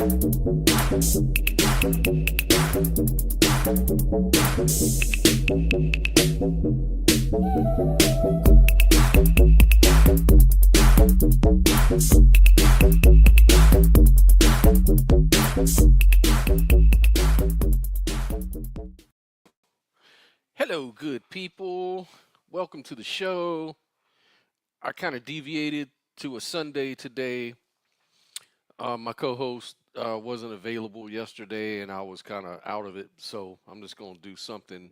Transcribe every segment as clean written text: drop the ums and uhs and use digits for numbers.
Hello, good people. Welcome to the show. I kind of deviated to a Sunday today. My co host wasn't available yesterday, and I was kind of out of it. So I'm just going to do something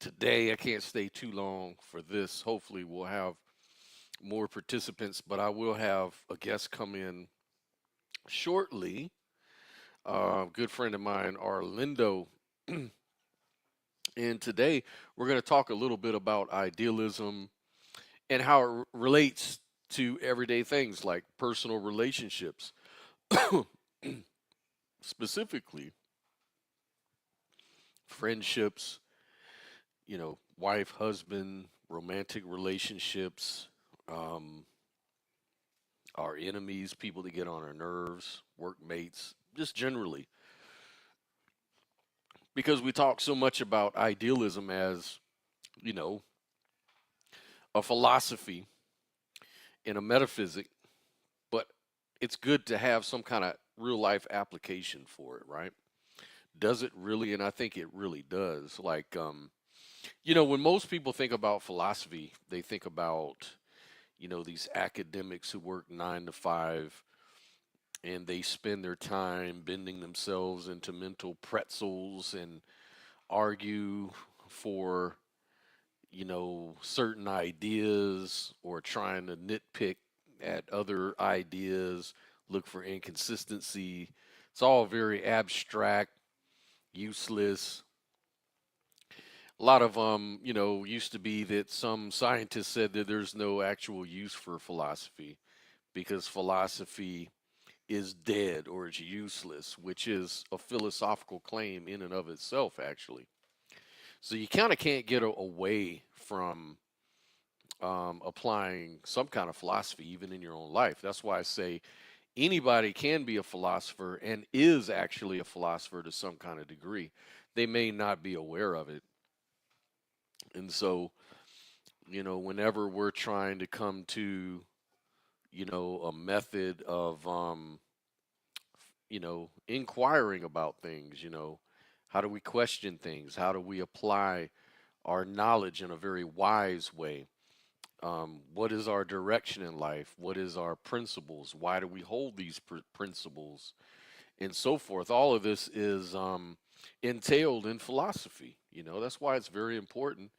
today. I can't stay too long for this. Hopefully, we'll have more participants, but I will have a guest come in shortly. A good friend of mine, Arlindo. And today we're going to talk a little bit about idealism and how it relates to everyday things like personal relationships, specifically friendships, wife, husband, romantic relationships, um, our enemies, people that get on our nerves, workmates, just generally. Because we talk so much about idealism as, you know, a philosophy and a metaphysic, but it's good to have some kind of real life application for it, right? Does it really? And I think it really does. Like, when most people think about philosophy, they think about, these academics who work 9 to 5 and they spend their time bending themselves into mental pretzels and argue for, certain ideas or trying to nitpick at other ideas, look for inconsistency. It's all very abstract, useless. A lot of used to be that some scientists said that there's no actual use for philosophy because philosophy is dead or it's useless, which is a philosophical claim in and of itself, actually. So you kind of can't get away from applying some kind of philosophy even in your own life. That's why I say anybody can be a philosopher and is actually a philosopher to some kind of degree. They may not be aware of it. And so, whenever we're trying to come to, a method of, inquiring about things, how do we question things? How do we apply our knowledge in a very wise way? What is our direction in life? What is our principles? Why do we hold these principles? And so forth. All of this is entailed in philosophy. That's why it's very important.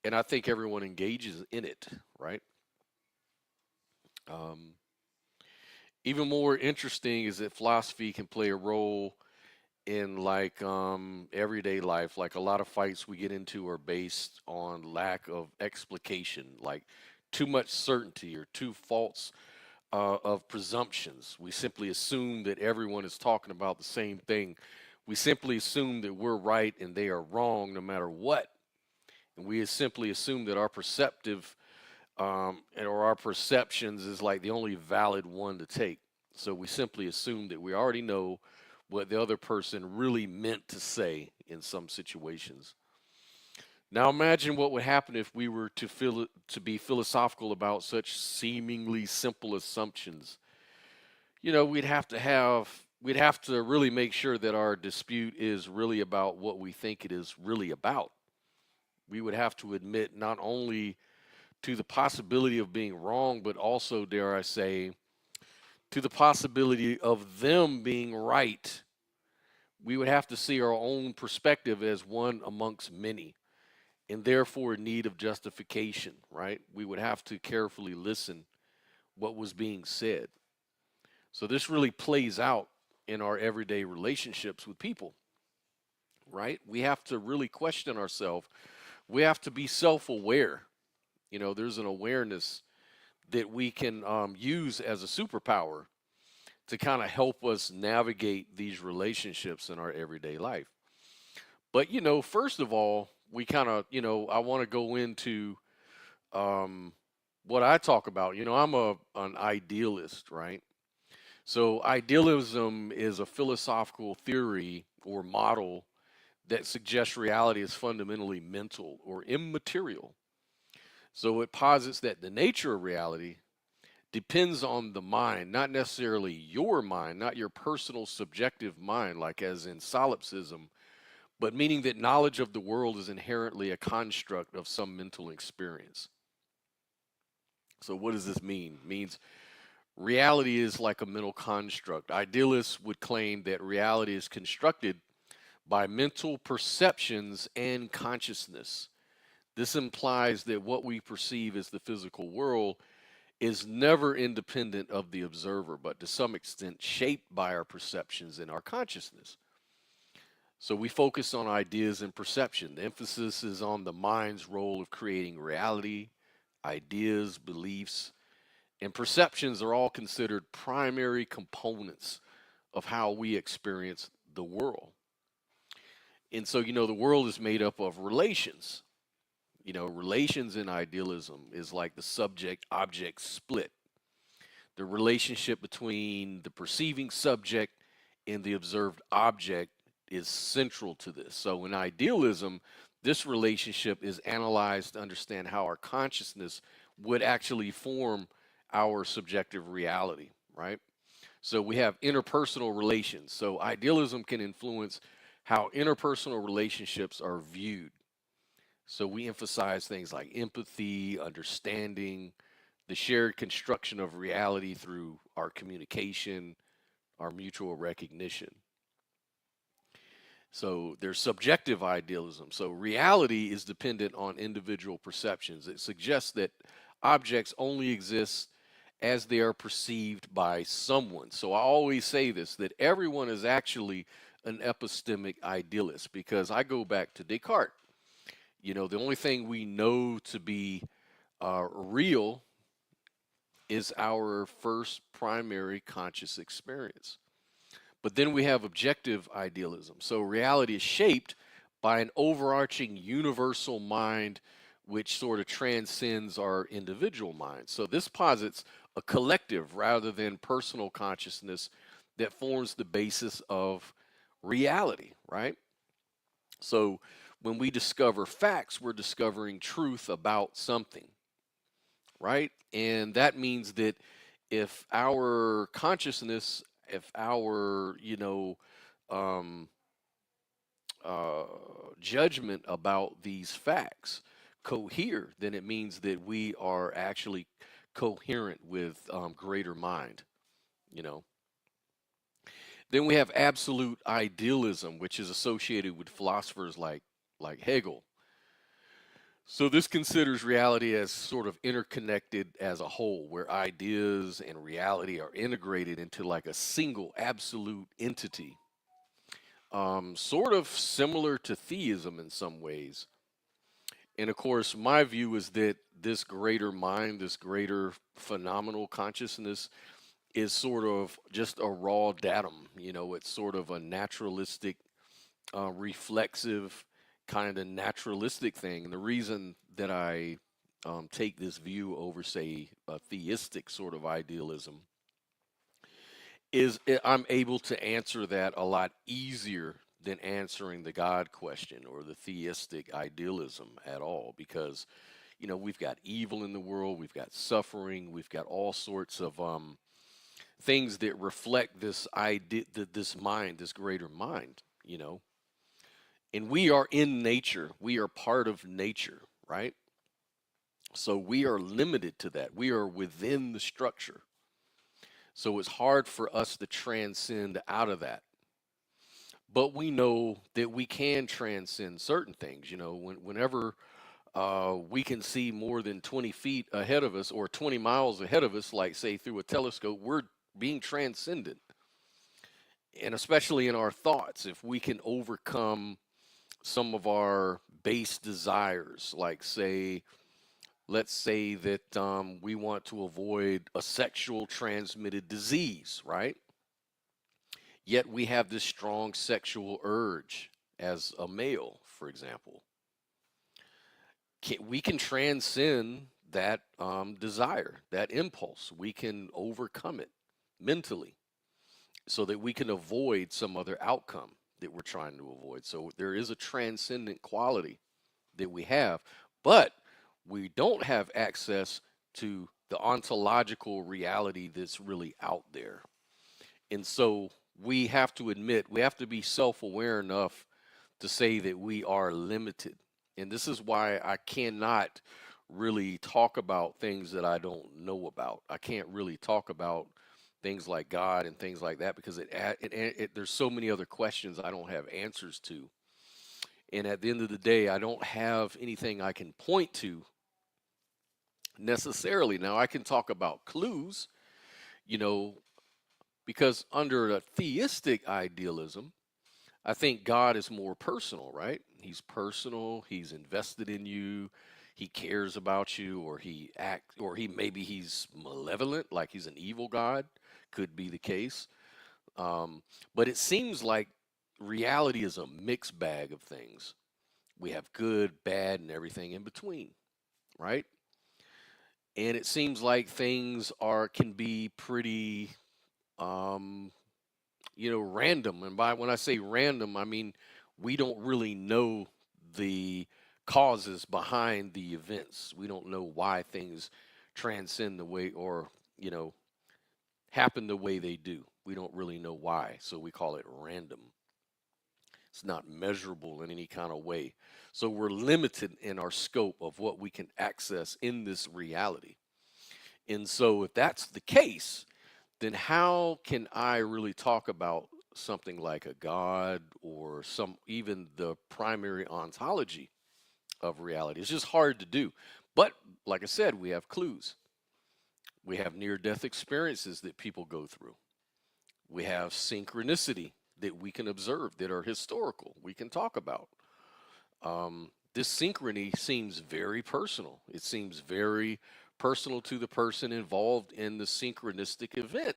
And I think everyone engages in it, right? Um, Even more interesting is that philosophy can play a role in like everyday life. Like a lot of fights we get into are based on lack of explication, like too much certainty or too false of presumptions. We simply assume that everyone is talking about the same thing. We simply assume that we're right and they are wrong no matter what. And we simply assume that our perceptive or our perceptions is like the only valid one to take. So we simply assume that we already know what the other person really meant to say in some situations. Now imagine what would happen if we were to be philosophical about such seemingly simple assumptions. We'd have to really make sure that our dispute is really about what we think it is really about. We would have to admit not only to the possibility of being wrong, but also, dare I say, to the possibility of them being right. We would have to see our own perspective as one amongst many and therefore in need of justification, right? We would have to carefully listen what was being said. So this really plays out in our everyday relationships with people, right? We have to really question ourselves. We have to be self-aware. There's an awareness that we can use as a superpower to kind of help us navigate these relationships in our everyday life. But first of all, we kind of I want to go into what I talk about. I'm an idealist, right? So, idealism is a philosophical theory or model that suggests reality is fundamentally mental or immaterial. So, it posits that the nature of reality depends on the mind, not necessarily your mind, not your personal subjective mind, like as in solipsism, but meaning that knowledge of the world is inherently a construct of some mental experience. So, what does this mean? It means reality is like a mental construct. Idealists would claim that reality is constructed by mental perceptions and consciousness. This implies that what we perceive as the physical world is never independent of the observer, but to some extent shaped by our perceptions and our consciousness. So we focus on ideas and perception. The emphasis is on the mind's role of creating reality, ideas, beliefs, and perceptions are all considered primary components of how we experience the world. And so, the world is made up of relations. Relations in idealism is like the subject object split. The relationship between the perceiving subject and the observed object is central to this. So, in idealism, this relationship is analyzed to understand how our consciousness would actually form our subjective reality, right? So, we have interpersonal relations. So, idealism can influence how interpersonal relationships are viewed. So, we emphasize things like empathy, understanding, the shared construction of reality through our communication, our mutual recognition. So there's subjective idealism. So reality is dependent on individual perceptions. It suggests that objects only exist as they are perceived by someone. So I always say this, that everyone is actually an epistemic idealist, because I go back to Descartes. The only thing we know to be real is our first primary conscious experience. But then we have objective idealism. So reality is shaped by an overarching universal mind which sort of transcends our individual mind. So this posits a collective rather than personal consciousness that forms the basis of reality, right? So when we discover facts, we're discovering truth about something, right? And that means that if our consciousness, if our, um, uh, judgment about these facts cohere, then it means that we are actually coherent with greater mind, you know. Then we have absolute idealism, which is associated with philosophers like Hegel. So this considers reality as sort of interconnected as a whole, where ideas and reality are integrated into like a single absolute entity. Sort of similar to theism in some ways. And of course, my view is that this greater mind, this greater phenomenal consciousness is sort of just a raw datum. It's sort of a naturalistic, reflexive, kind of naturalistic thing. And the reason that I take this view over, say, a theistic sort of idealism is I'm able to answer that a lot easier than answering the God question or the theistic idealism at all, because we've got evil in the world, we've got suffering, we've got all sorts of things that reflect this idea, this mind, this greater mind, and we are in nature, we are part of nature, right? So we are limited to that, we are within the structure. So it's hard for us to transcend out of that. But we know that we can transcend certain things. Whenever we can see more than 20 feet ahead of us or 20 miles ahead of us, like say through a telescope, we're being transcendent. And especially in our thoughts, if we can overcome some of our base desires, like say, let's say that we want to avoid a sexual transmitted disease, right? Yet we have this strong sexual urge as a male, for example. We can transcend that desire, that impulse. We can overcome it mentally. so that we can avoid some other outcome that we're trying to avoid. So there is a transcendent quality that we have, but we don't have access to the ontological reality that's really out there. And so we have to admit, we have to be self aware enough to say that we are limited. And this is why I cannot really talk about things that I don't know about. I can't really talk about things like God and things like that because there's so many other questions I don't have answers to. And at the end of the day, I don't have anything I can point to necessarily. Now, I can talk about clues, you know, because under a theistic idealism, I think God is more personal, right? He's personal, he's invested in you, he cares about you, or maybe he's malevolent, like he's an evil God, could be the case. But it seems like reality is a mixed bag of things. We have good, bad, and everything in between, right? And it seems like things are can be pretty um, random. And by when I say random, I mean we don't really know the causes behind the events. We don't know why things transcend the way or, you know, happen the way they do. We don't really know why. So we call it random. It's not measurable in any kind of way. So we're limited in our scope of what we can access in this reality. And so if that's the case, then how can I really talk about something like a God or some even the primary ontology of reality? It's just hard to do. But like I said, we have clues. We have near death experiences that people go through. We have synchronicity that we can observe that are historical, we can talk about. This synchrony seems very personal. It seems very personal to the person involved in the synchronistic event.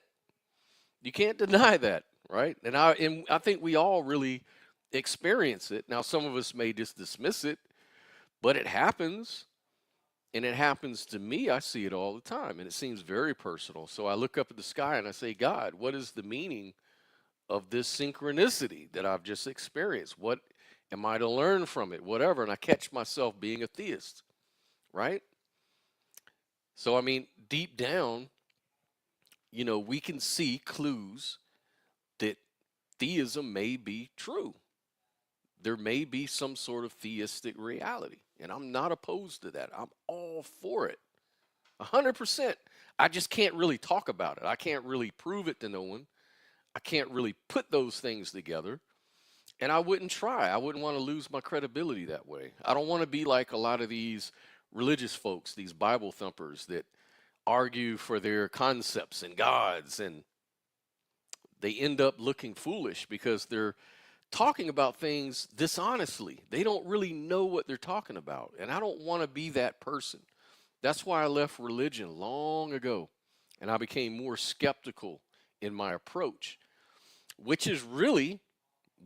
You can't deny that, right? And I think we all really experience it. Now, some of us may just dismiss it, but it happens, and it happens to me. I see it all the time, and it seems very personal. So I look up at the sky and I say, God, what is the meaning of this synchronicity that I've just experienced? What am I to learn from it? Whatever. And I catch myself being a theist, right? So, I mean, deep down, we can see clues that theism may be true. There may be some sort of theistic reality, and I'm not opposed to that. I'm all for it, 100%. I just can't really talk about it. I can't really prove it to no one. I can't really put those things together, and I wouldn't try. I wouldn't want to lose my credibility that way. I don't want to be like a lot of these religious folks, these Bible thumpers that argue for their concepts and gods, and they end up looking foolish because they're talking about things dishonestly. They don't really know what they're talking about. And I don't want to be that person. That's why I left religion long ago. And I became more skeptical in my approach, which is really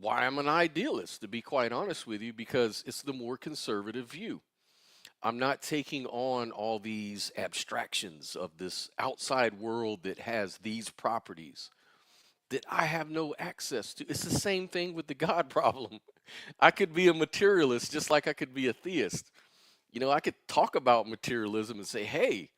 why I'm an idealist, to be quite honest with you, because it's the more conservative view. I'm not taking on all these abstractions of this outside world that has these properties that I have no access to. It's the same thing with the God problem. I could be a materialist just like I could be a theist. I could talk about materialism and say, hey,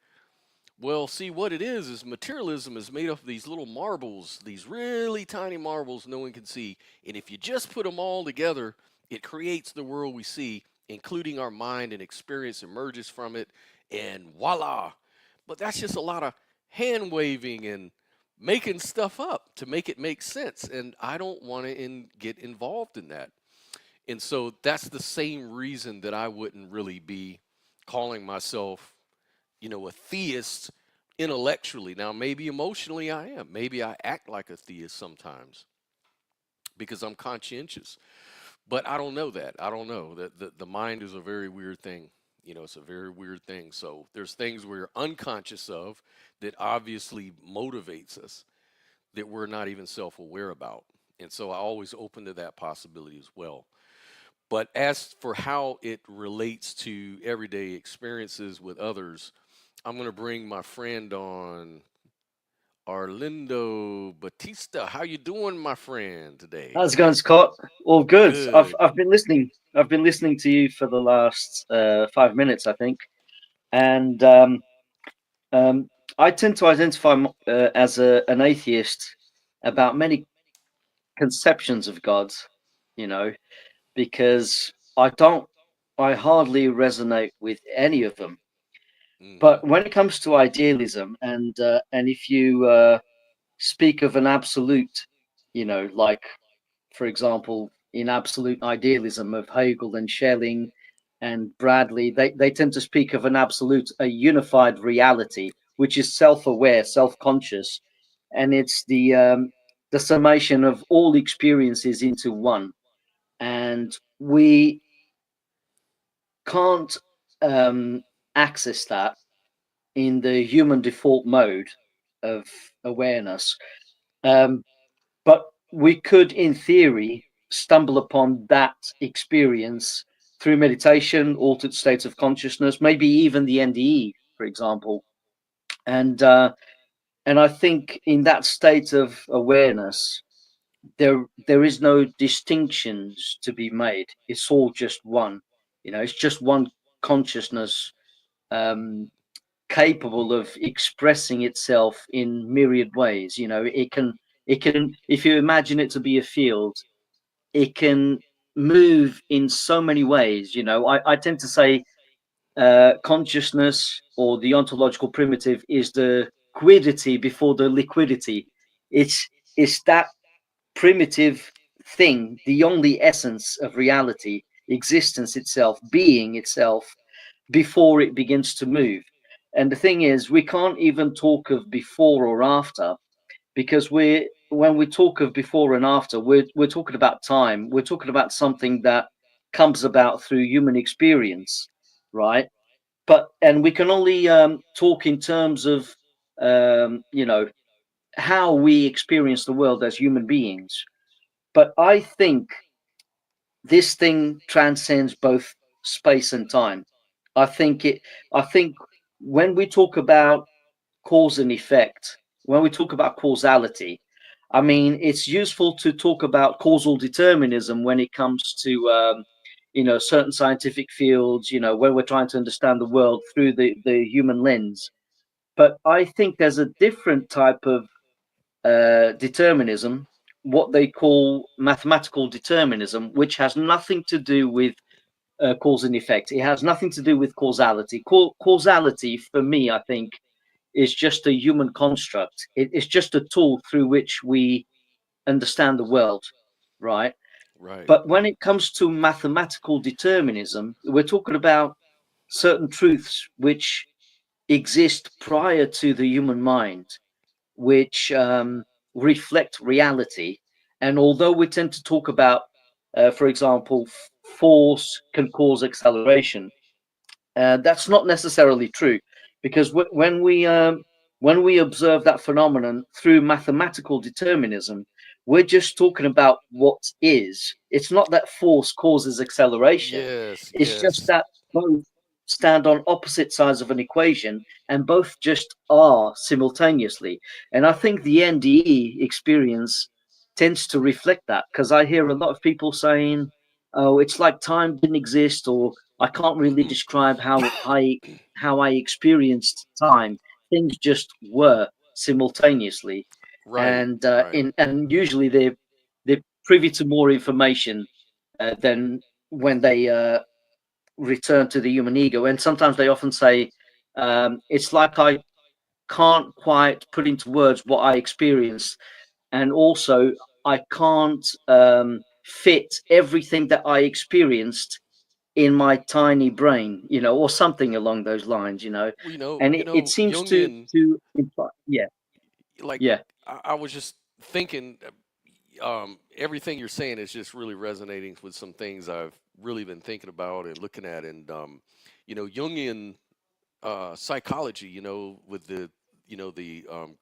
well, see, what it is materialism is made up of these little marbles, these really tiny marbles no one can see. And if you just put them all together, it creates the world we see, including our mind, and experience emerges from it. And voila. But that's just a lot of hand waving and making stuff up to make it make sense. And I don't want to get involved in that. And so that's the same reason that I wouldn't really be calling myself, a theist intellectually. Now, maybe emotionally I am. Maybe I act like a theist sometimes because I'm conscientious. But I don't know that. I don't know. The mind is a very weird thing. It's a very weird thing. So there's things we're unconscious of that obviously motivates us that we're not even self-aware about. And so I always open to that possibility as well. But as for how it relates to everyday experiences with others, I'm going to bring my friend on Arlindo Batista. How you doing, my friend, today? How's it going, Scott? All good. I've Good. I've been listening. I've been listening to you for the last 5 minutes, I think, and um, I tend to identify as an atheist about many conceptions of God. You know, because I hardly resonate with any of them. Hmm. But when it comes to idealism, and if you speak of an absolute, like for example, in absolute idealism of Hegel and Schelling and Bradley, they tend to speak of an absolute, a unified reality, which is self-aware, self-conscious, and it's the summation of all experiences into one. And we can't um, access that in the human default mode of awareness. Um, but we could, in theory, stumble upon that experience through meditation, altered states of consciousness, maybe even the NDE, for example. And uh, and I think in that state of awareness, there is no distinctions to be made. It's all just one. It's just one consciousness, um, capable of expressing itself in myriad ways. It can, if you imagine it to be a field, it can move in so many ways. I tend to say consciousness, or the ontological primitive, is the quiddity before the liquidity. It's that primitive thing, the only essence of reality, existence itself, being itself, before it begins to move. And the thing is, we can't even talk of before or after, because when we talk of before and after, we're talking about time. We're talking about something that comes about through human experience, right? And we can only talk in terms of how we experience the world as human beings. But I think this thing transcends both space and time. I think it. I think when we talk about cause and effect, when we talk about causality, I mean, it's useful to talk about causal determinism when it comes to, certain scientific fields, when we're trying to understand the world through the human lens. But I think there's a different type of determinism, what they call mathematical determinism, which has nothing to do with cause and effect. It has nothing to do with causality. Causality, for me, I think, is just a human construct. It's just a tool through which we understand the world, right? Right. But when it comes to mathematical determinism, we're talking about certain truths which exist prior to the human mind, which reflect reality. And although we tend to talk about, for example, force can cause acceleration, that's not necessarily true, because when we observe that phenomenon through mathematical determinism, we're just talking about what is. It's not that force causes acceleration. Yes, It's just yes. that both stand on opposite sides of an equation, and both just are simultaneously. And I think the NDE experience tends to reflect that, because I hear a lot of people saying, "Oh, it's like time didn't exist," or "I can't really describe how I experienced time. Things just were simultaneously," Right, and right. usually they're privy to more information than when they return to the human ego. And sometimes they often say, "It's like I can't quite put into words what I experienced, and also I can't fit everything that I experienced in my tiny brain," or something along those lines. Well, And it seems to Jungian, imply, yeah, like, yeah. I was just thinking, everything you're saying is just really resonating with some things I've really been thinking about and looking at. And, Jungian psychology, with you know, the, um,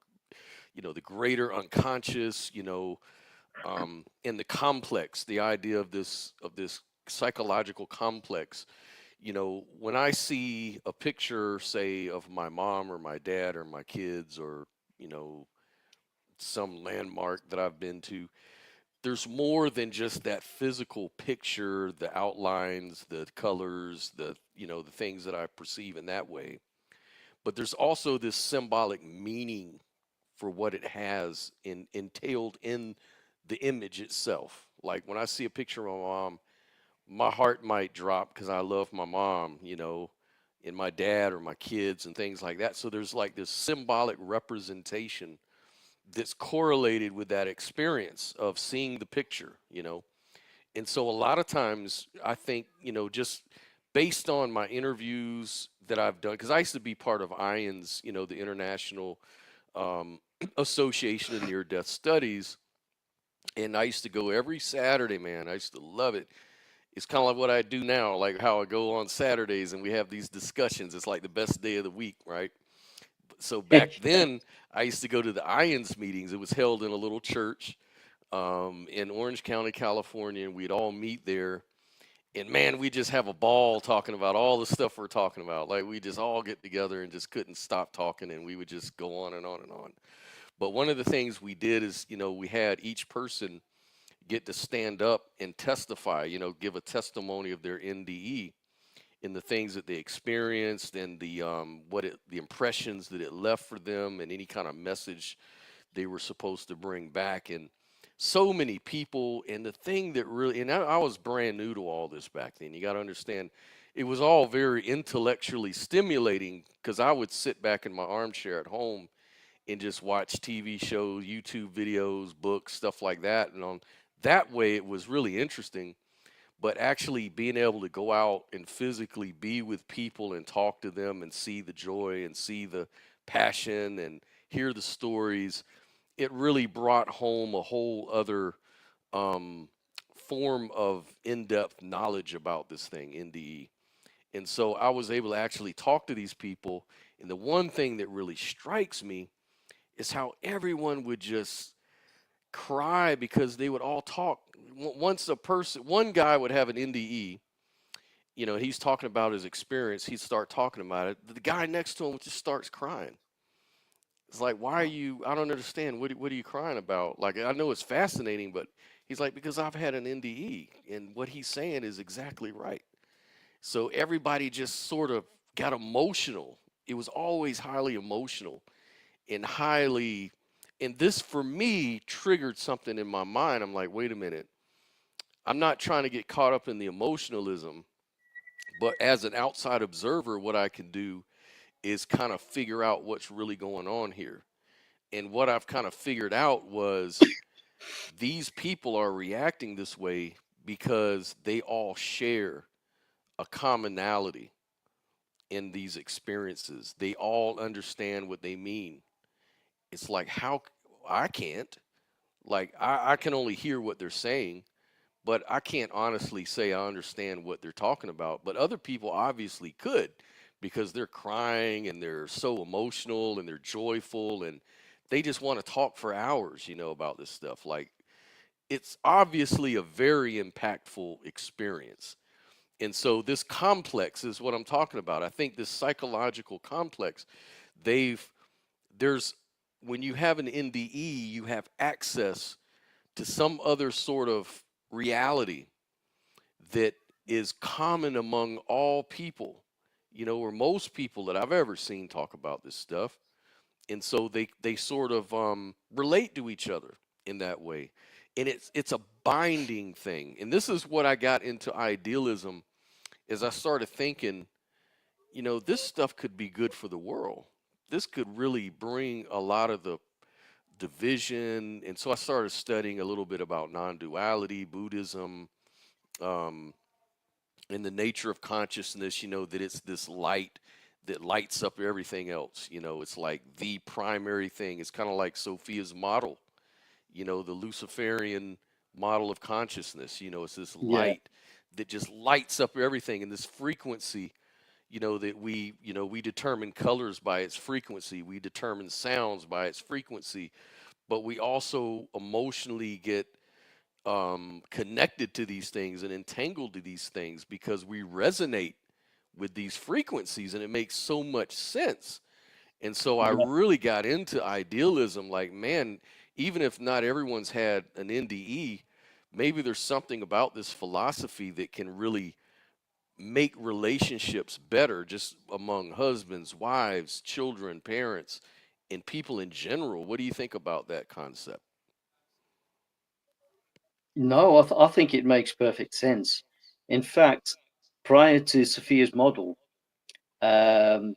the greater unconscious, and the complex, the idea of this psychological complex. When I see a picture, say, of my mom or my dad or my kids, or, you know some landmark that I've been to, there's more than just that physical picture, the outlines, the colors, the things that I perceive in that way. But there's also this symbolic meaning for what it has entailed in the image itself. Like when I see a picture of my mom, my heart might drop because I love my mom, and my dad or my kids and things like that. So there's like this symbolic representation that's correlated with that experience of seeing the picture. And so a lot of times I think, just based on my interviews that I've done, because I used to be part of IONS, the International um, Association of Near Death Studies. And I used to go every Saturday, man. I used to love it. It's kind of like what I do now, like how I go on Saturdays and we have these discussions. It's like the best day of the week, right? So back then, I used to go to the IONS meetings. It was held in a little church in Orange County, California, and we'd all meet there. And man, we just have a ball talking about all the stuff we're talking about. Like we just all get together and just couldn't stop talking, and we would just go on and on and on. But one of the things we did is, we had each person get to stand up and testify, give a testimony of their NDE and the things that they experienced and the impressions that it left for them and any kind of message they were supposed to bring back. And so many people, and the thing that really, and I was brand new to all this back then. You got to understand, it was all very intellectually stimulating because I would sit back in my armchair at home and just watch TV shows, YouTube videos, books, stuff like that. And on that way, it was really interesting. But actually being able to go out and physically be with people and talk to them and see the joy and see the passion and hear the stories, it really brought home a whole other um, form of in-depth knowledge about this thing, NDE. And so I was able to actually talk to these people. And the one thing that really strikes me is how everyone would just cry because they would all talk. Once one guy would have an NDE, he's talking about his experience. He'd start talking about it. The guy next to him just starts crying. It's like, why are you? I don't understand. What are you crying about? Like, I know it's fascinating, but he's like, because I've had an NDE, and what he's saying is exactly right. So everybody just sort of got emotional. It was always highly emotional and highly, and this for me triggered something in my mind. I'm like, wait a minute. I'm not trying to get caught up in the emotionalism, but as an outside observer, what I can do is kind of figure out what's really going on here. And what I've kind of figured out was these people are reacting this way because they all share a commonality in these experiences. They all understand what they mean. It's like, how I can't, like, I can only hear what they're saying, but I can't honestly say I understand what they're talking about. But other people obviously could because they're crying and they're so emotional and they're joyful and they just want to talk for hours, about this stuff. Like it's obviously a very impactful experience. And so this complex is what I'm talking about. I think this psychological complex, they've there's when you have an NDE, you have access to some other sort of reality that is common among all people, or most people that I've ever seen talk about this stuff. And so they sort of relate to each other in that way. And it's a binding thing. And this is what I got into idealism as I started thinking, this stuff could be good for the world. This could really bring a lot of the division. And so I started studying a little bit about non-duality, Buddhism, um, and the nature of consciousness, that it's this light that lights up everything else. It's like the primary thing. It's kind of like Sophia's model, the Luciferian model of consciousness. It's this Yeah, light that just lights up everything, and this frequency, that we determine colors by its frequency, we determine sounds by its frequency, but we also emotionally get connected to these things and entangled to these things because we resonate with these frequencies, and it makes so much sense. And so I yeah, really got into idealism, like, man, even if not everyone's had an NDE, maybe there's something about this philosophy that can really make relationships better just among husbands, wives, children, parents, and people in general. What do you think about that concept? No, I think it makes perfect sense. In fact, prior to Sophia's model, um,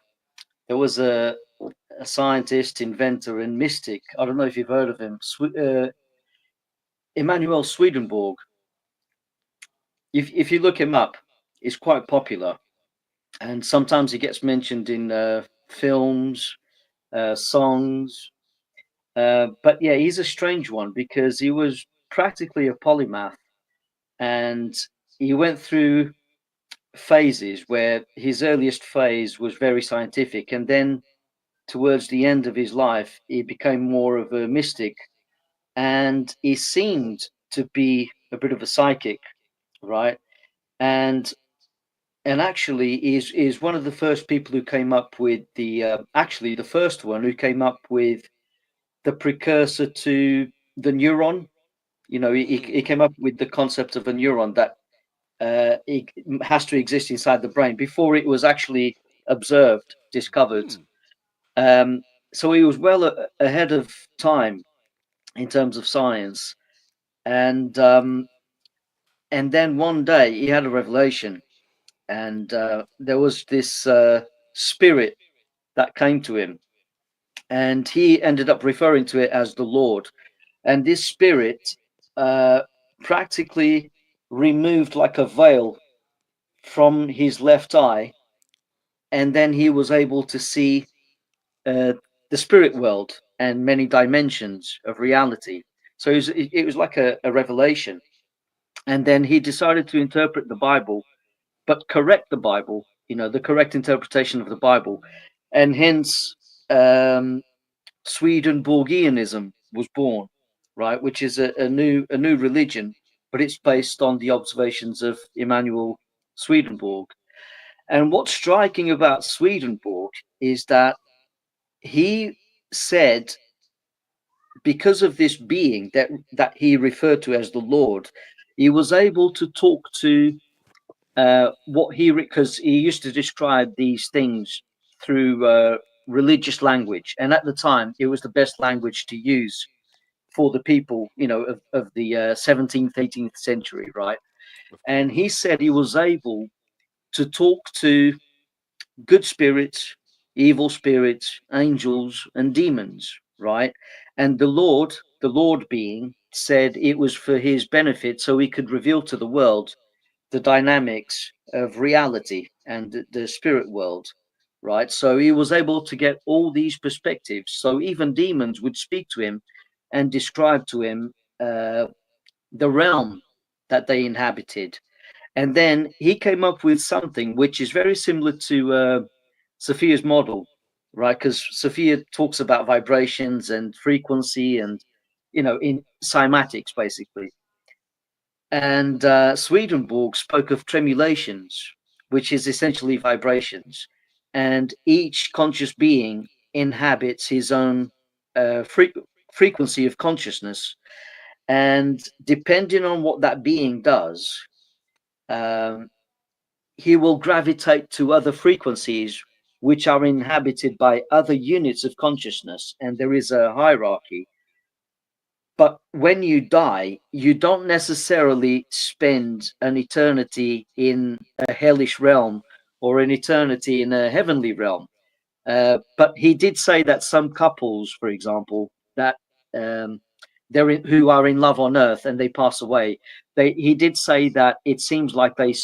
there was a scientist, inventor, and mystic. I don't know if you've heard of him, Emanuel Swedenborg. If you look him up, he's quite popular, and sometimes he gets mentioned in films, songs. But yeah, he's a strange one because he was practically a polymath, and he went through phases where his earliest phase was very scientific, and then towards the end of his life, he became more of a mystic, and he seemed to be a bit of a psychic, right? And actually, is one of the first people who came up with actually the first one who came up with the precursor to the neuron. You know, he Mm, came up with the concept of a neuron that it has to exist inside the brain before it was actually observed, discovered. hmm. Um, so he was well ahead of time in terms of science, and then one day he had a revelation, and there was this spirit that came to him, and he ended up referring to it as the Lord. And this spirit uh, practically removed like a veil from his left eye, and then he was able to see uh, the spirit world and many dimensions of reality. So it was like a revelation. And then he decided to interpret the Bible, but correct the Bible, you know, the correct interpretation of the Bible. And hence, um, Swedenborgianism was born, right, which is a new religion, but it's based on the observations of Emanuel Swedenborg. And what's striking about Swedenborg is that he said, because of this being that he referred to as the Lord, he was able to talk to what he, because he used to describe these things through religious language, and at the time it was the best language to use for the people, you know, of the 17th, 18th century, right? Of And course. he said he was able to talk to good spirits, evil spirits, angels, and demons, right? And the Lord being, said it was for his benefit so he could reveal to the world the dynamics of reality and the spirit world, right? So he was able to get all these perspectives. So even demons would speak to him and describe to him the realm that they inhabited. And then he came up with something which is very similar to Sophia's model, right? Because Sophia talks about vibrations and frequency and, you know, in cymatics, basically. And Swedenborg spoke of tremulations, which is essentially vibrations. And each conscious being inhabits his own frequency of consciousness. And depending on what that being does, um, he will gravitate to other frequencies which are inhabited by other units of consciousness. And there is a hierarchy. But when you die, you don't necessarily spend an eternity in a hellish realm or an eternity in a heavenly realm. But he did say that some couples, for example, that um, who are in love on earth and they pass away, he did say that it seems like they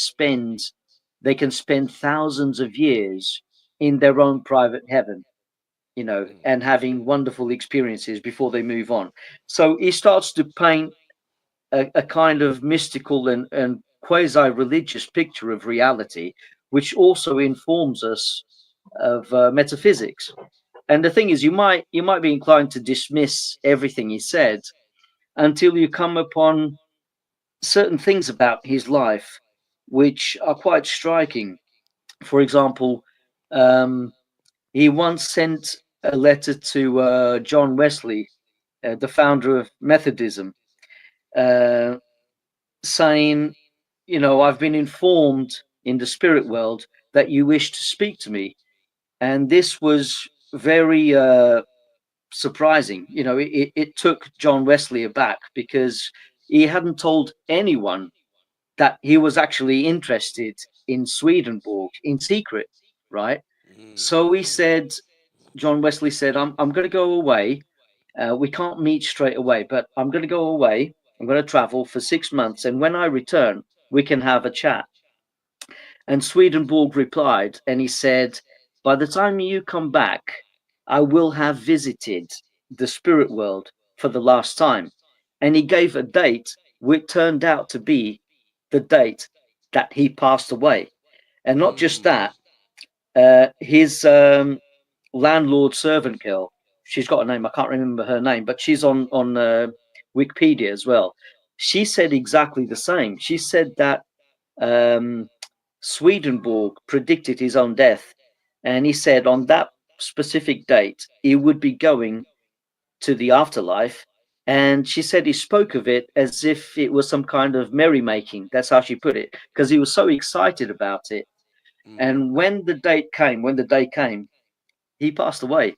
can spend thousands of years in their own private heaven, you know, Mm, and having wonderful experiences before they move on. So he starts to paint a kind of mystical and quasi religious picture of reality, which also informs us of metaphysics. And the thing is, you might be inclined to dismiss everything he said until you come upon certain things about his life which are quite striking. For example, um, he once sent a letter to John Wesley, the founder of Methodism, uh, saying, I've been informed in the spirit world that you wish to speak to me. And this was very surprising. It took John Wesley aback because he hadn't told anyone that he was actually interested in Swedenborg in secret, right? So he Mm-hmm. said, John Wesley said, I'm going to go away. We can't meet straight away, but I'm going to go away. I'm going to travel for 6 months. And when I return, we can have a chat. And Swedenborg replied, and he said, by the time you come back, I will have visited the spirit world for the last time. And he gave a date which turned out to be the date that he passed away. And not just Mm. that, his landlord servant girl, she's got a name, I can't remember her name, but she's on Wikipedia as well. She said exactly the same. She said that um, Swedenborg predicted his own death, and he said on that specific date he would be going to the afterlife. And she said he spoke of it as if it was some kind of merrymaking. That's how she put it, because he was so excited about it. Mm-hmm. And when the day came, he passed away,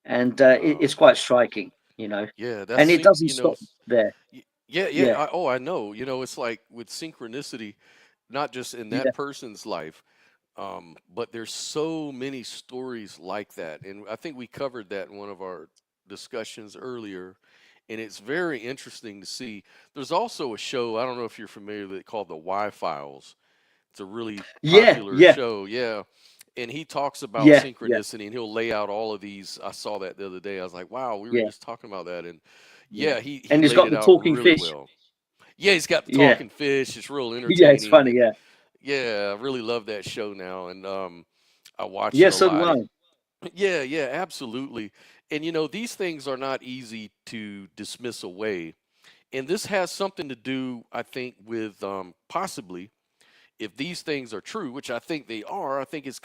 and it's Wow. quite striking, you know. Yeah, that's And it sync. doesn't stop there. Yeah, yeah. Yeah, Oh, I know. It's like with synchronicity, not just in yeah, that person's life, but there's so many stories like that, and I think we covered that in one of our discussions earlier. And it's very interesting to see. There's also a show, I don't know if you're familiar with it, called the Y Files. It's a really yeah, popular yeah, show, yeah. And he talks about yeah, yeah, synchronicity, and he'll lay out all of these. I saw that the other day. I was like, wow, we were yeah, just talking about that, and yeah. yeah, he And he's laid got it the out talking really fish. well. Yeah, he's got the Yeah, talking fish. It's real yeah, it's entertaining, funny. and Yeah, yeah, I really love that show now, and I watch yeah. it a So do lot. I. Yeah, yeah, absolutely. And these things are not easy to dismiss away, and this has something to do, I think, with possibly, if these things are true, which I think they are. I think it's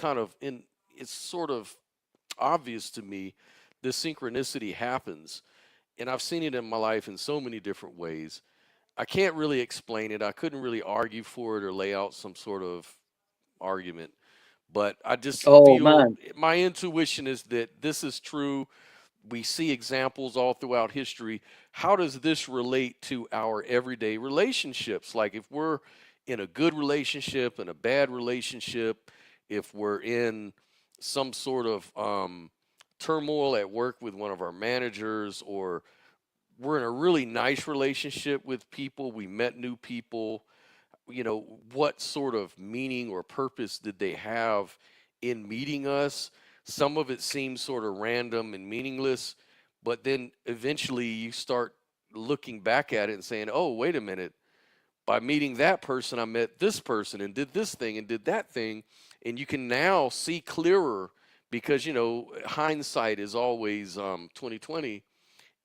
sort of obvious to me. This synchronicity happens, and I've seen it in my life in so many different ways. I can't really explain it. I couldn't really argue for it or lay out some sort of argument, but I just Oh feel man. my intuition is that this is true. We see examples all throughout history. How does this relate to our everyday relationships? Like if we're in a good relationship and a bad relationship, if we're in some sort of turmoil at work with one of our managers, or we're in a really nice relationship with people, we met new people, what sort of meaning or purpose did they have in meeting us? Some of it seems sort of random and meaningless, but then eventually you start looking back at it and saying, oh, wait a minute. By meeting that person, I met this person and did this thing and did that thing. And you can now see clearer because, hindsight is always 2020,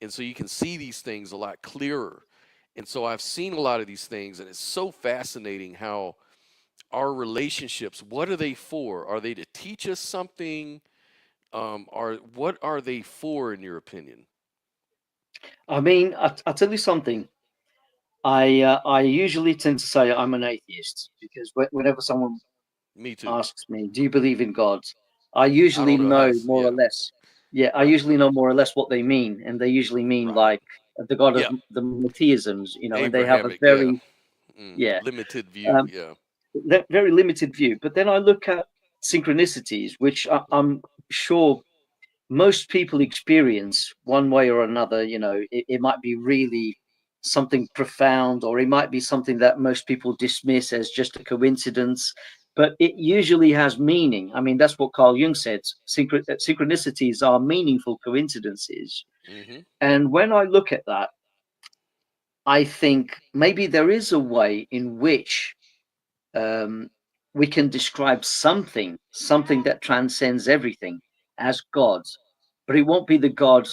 and so you can see these things a lot clearer. And so I've seen a lot of these things, and it's so fascinating how our relationships, what are they for? Are they to teach us something? Are What are they for, in your opinion? I mean, I'll tell you something. I usually tend to say I'm an atheist because whenever someone Me too. asks me, "Do you believe in God?" I I usually don't know how know to. more or Yeah, less. Yeah, I right, usually know more or less what they mean, and they usually mean right. like the God of Yeah, the monotheisms, and they have a Abrahamic. Yeah, very yeah limited view. um, Yeah. very limited view. But then I look at synchronicities, which I'm sure most people experience one way or another. It might be really something profound, or it might be something that most people dismiss as just a coincidence, but it usually has meaning. I mean, that's what Carl Jung said. Synchronicities are meaningful coincidences. Mm-hmm. And when I look at that, I think maybe there is a way in which um, we can describe something that transcends everything as God, but it won't be the God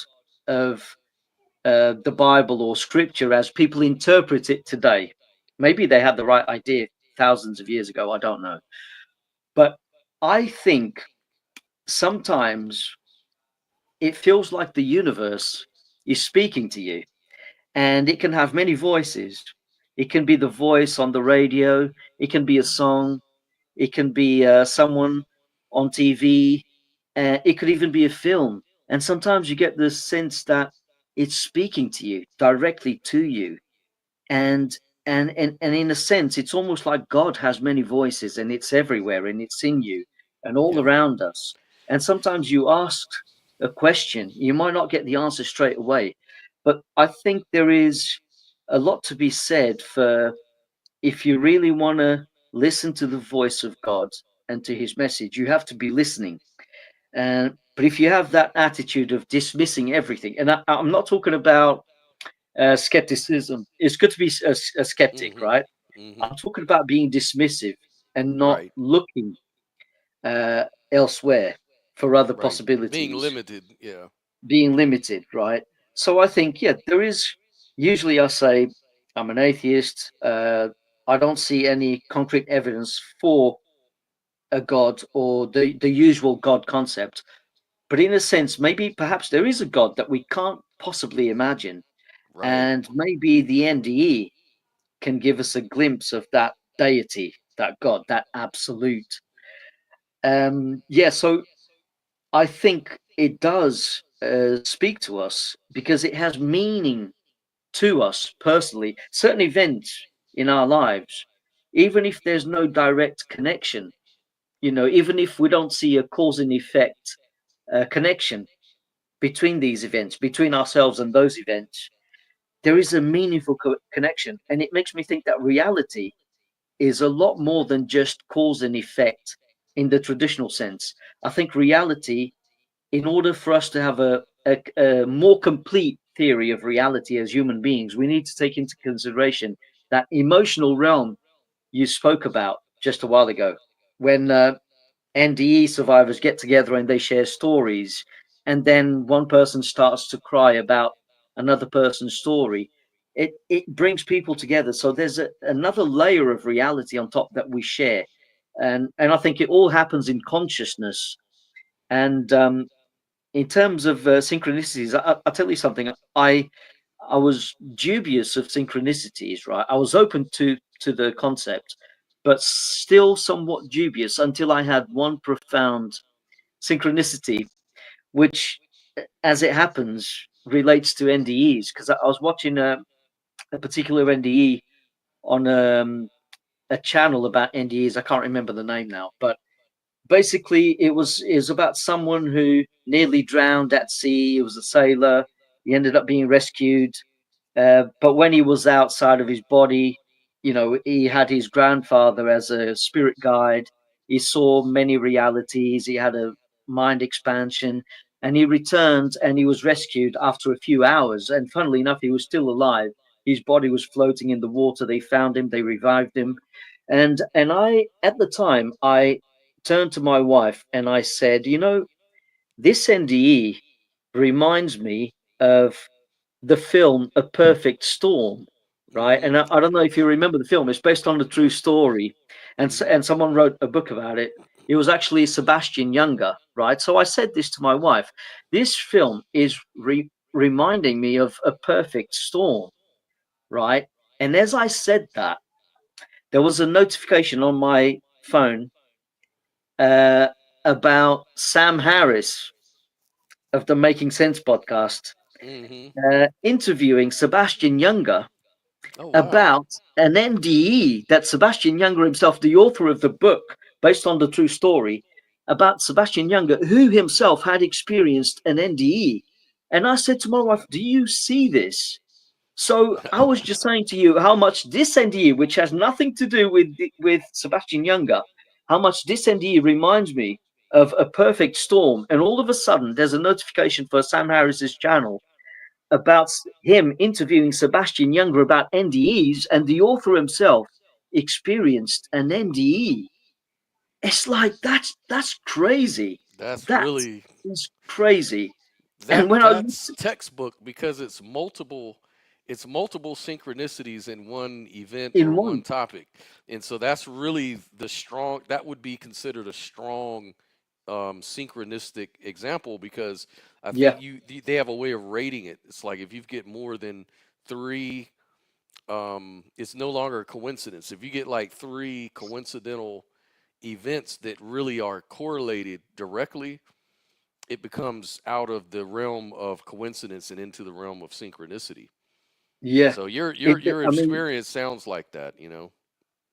of the Bible or Scripture as people interpret it today. Maybe they had the right idea thousands of years ago. I don't know, but I think sometimes it feels like the universe. is speaking to you, and it can have many voices. It can be the voice on the radio, it can be a song, it can be someone on TV, it could even be a film. And sometimes you get the sense that it's speaking to you, directly to you. And and in a sense, it's almost like God has many voices, and it's everywhere, and it's in you and all Yeah. around us. And sometimes you ask a question, you might not get the answer straight away, but I think there is a lot to be said for, if you really want to listen to the voice of God and to his message, you have to be listening. But if you have that attitude of dismissing everything, and I'm not talking about skepticism, it's good to be a skeptic, Mm-hmm. right? Mm-hmm. I'm talking about being dismissive and not Right. looking uh, elsewhere for other Right. Being possibilities, limited. Yeah. being limited, right? So I think, yeah, there is. Usually, I say I'm an atheist. I don't see any concrete evidence for a god or the usual god concept. But in a sense, maybe perhaps there is a god that we can't possibly imagine, Right. and maybe the NDE can give us a glimpse of that deity, that God, that absolute. Yeah, so I think it does speak to us because it has meaning to us personally. Certain events in our lives, even if there's no direct connection, even if we don't see a cause and effect connection between these events, between ourselves and those events, there is a meaningful connection. And it makes me think that reality is a lot more than just cause and effect in the traditional sense. I think reality, in order for us to have a more complete theory of reality as human beings, we need to take into consideration that emotional realm you spoke about just a while ago, when NDE survivors get together and they share stories, and then one person starts to cry about another person's story. It brings people together. So there's another layer of reality on top that we share, and I think it all happens in consciousness. And in terms of synchronicities, I'll tell you something. I was dubious of synchronicities, right? I was open to the concept, but still somewhat dubious until I had one profound synchronicity, which, as it happens, relates to NDEs. Because I was watching a particular NDE on a channel about NDEs. I can't remember the name now, but basically it was about someone who nearly drowned at sea. He was a sailor. He ended up being rescued, but when he was outside of his body, he had his grandfather as a spirit guide. He saw many realities. He had a mind expansion, and he returned and he was rescued after a few hours. And funnily enough, he was still alive. His body was floating in the water. They found him. They revived him. And I, at the time, I turned to my wife and I said, this NDE reminds me of the film A Perfect Storm, right? Mm-hmm. And I don't know if you remember the film. It's based on a true story, and Mm-hmm. and someone wrote a book about it. It was actually Sebastian Younger, right? So I said this to my wife. This film is reminding me of A Perfect Storm, right? And as I said that, there was a notification on my phone uh, about Sam Harris of the Making Sense podcast Mm-hmm. interviewing Sebastian Younger Oh wow. about an NDE that Sebastian Younger himself, the author of the book based on the true story, about Sebastian Younger, who himself had experienced an NDE. And I said to my wife, do you see this? So I was just saying to you how much this NDE, which has nothing to do with Sebastian Younger, how much this NDE reminds me of A Perfect Storm. And all of a sudden, there's a notification for Sam Harris's channel about him interviewing Sebastian Younger about NDEs, and the author himself experienced an NDE. It's like that's crazy. That's That really is crazy. And that when I looked that's textbook because it's multiple synchronicities in one event in or one one, topic. And so that's really the strong that would be considered a strong synchronistic example because I think Yeah. they have a way of rating it. It's like if you get more than three, it's no longer a coincidence. If you get like three coincidental events that really are correlated directly, it becomes out of the realm of coincidence and into the realm of synchronicity. Yeah. So your I mean, experience sounds like that, you know.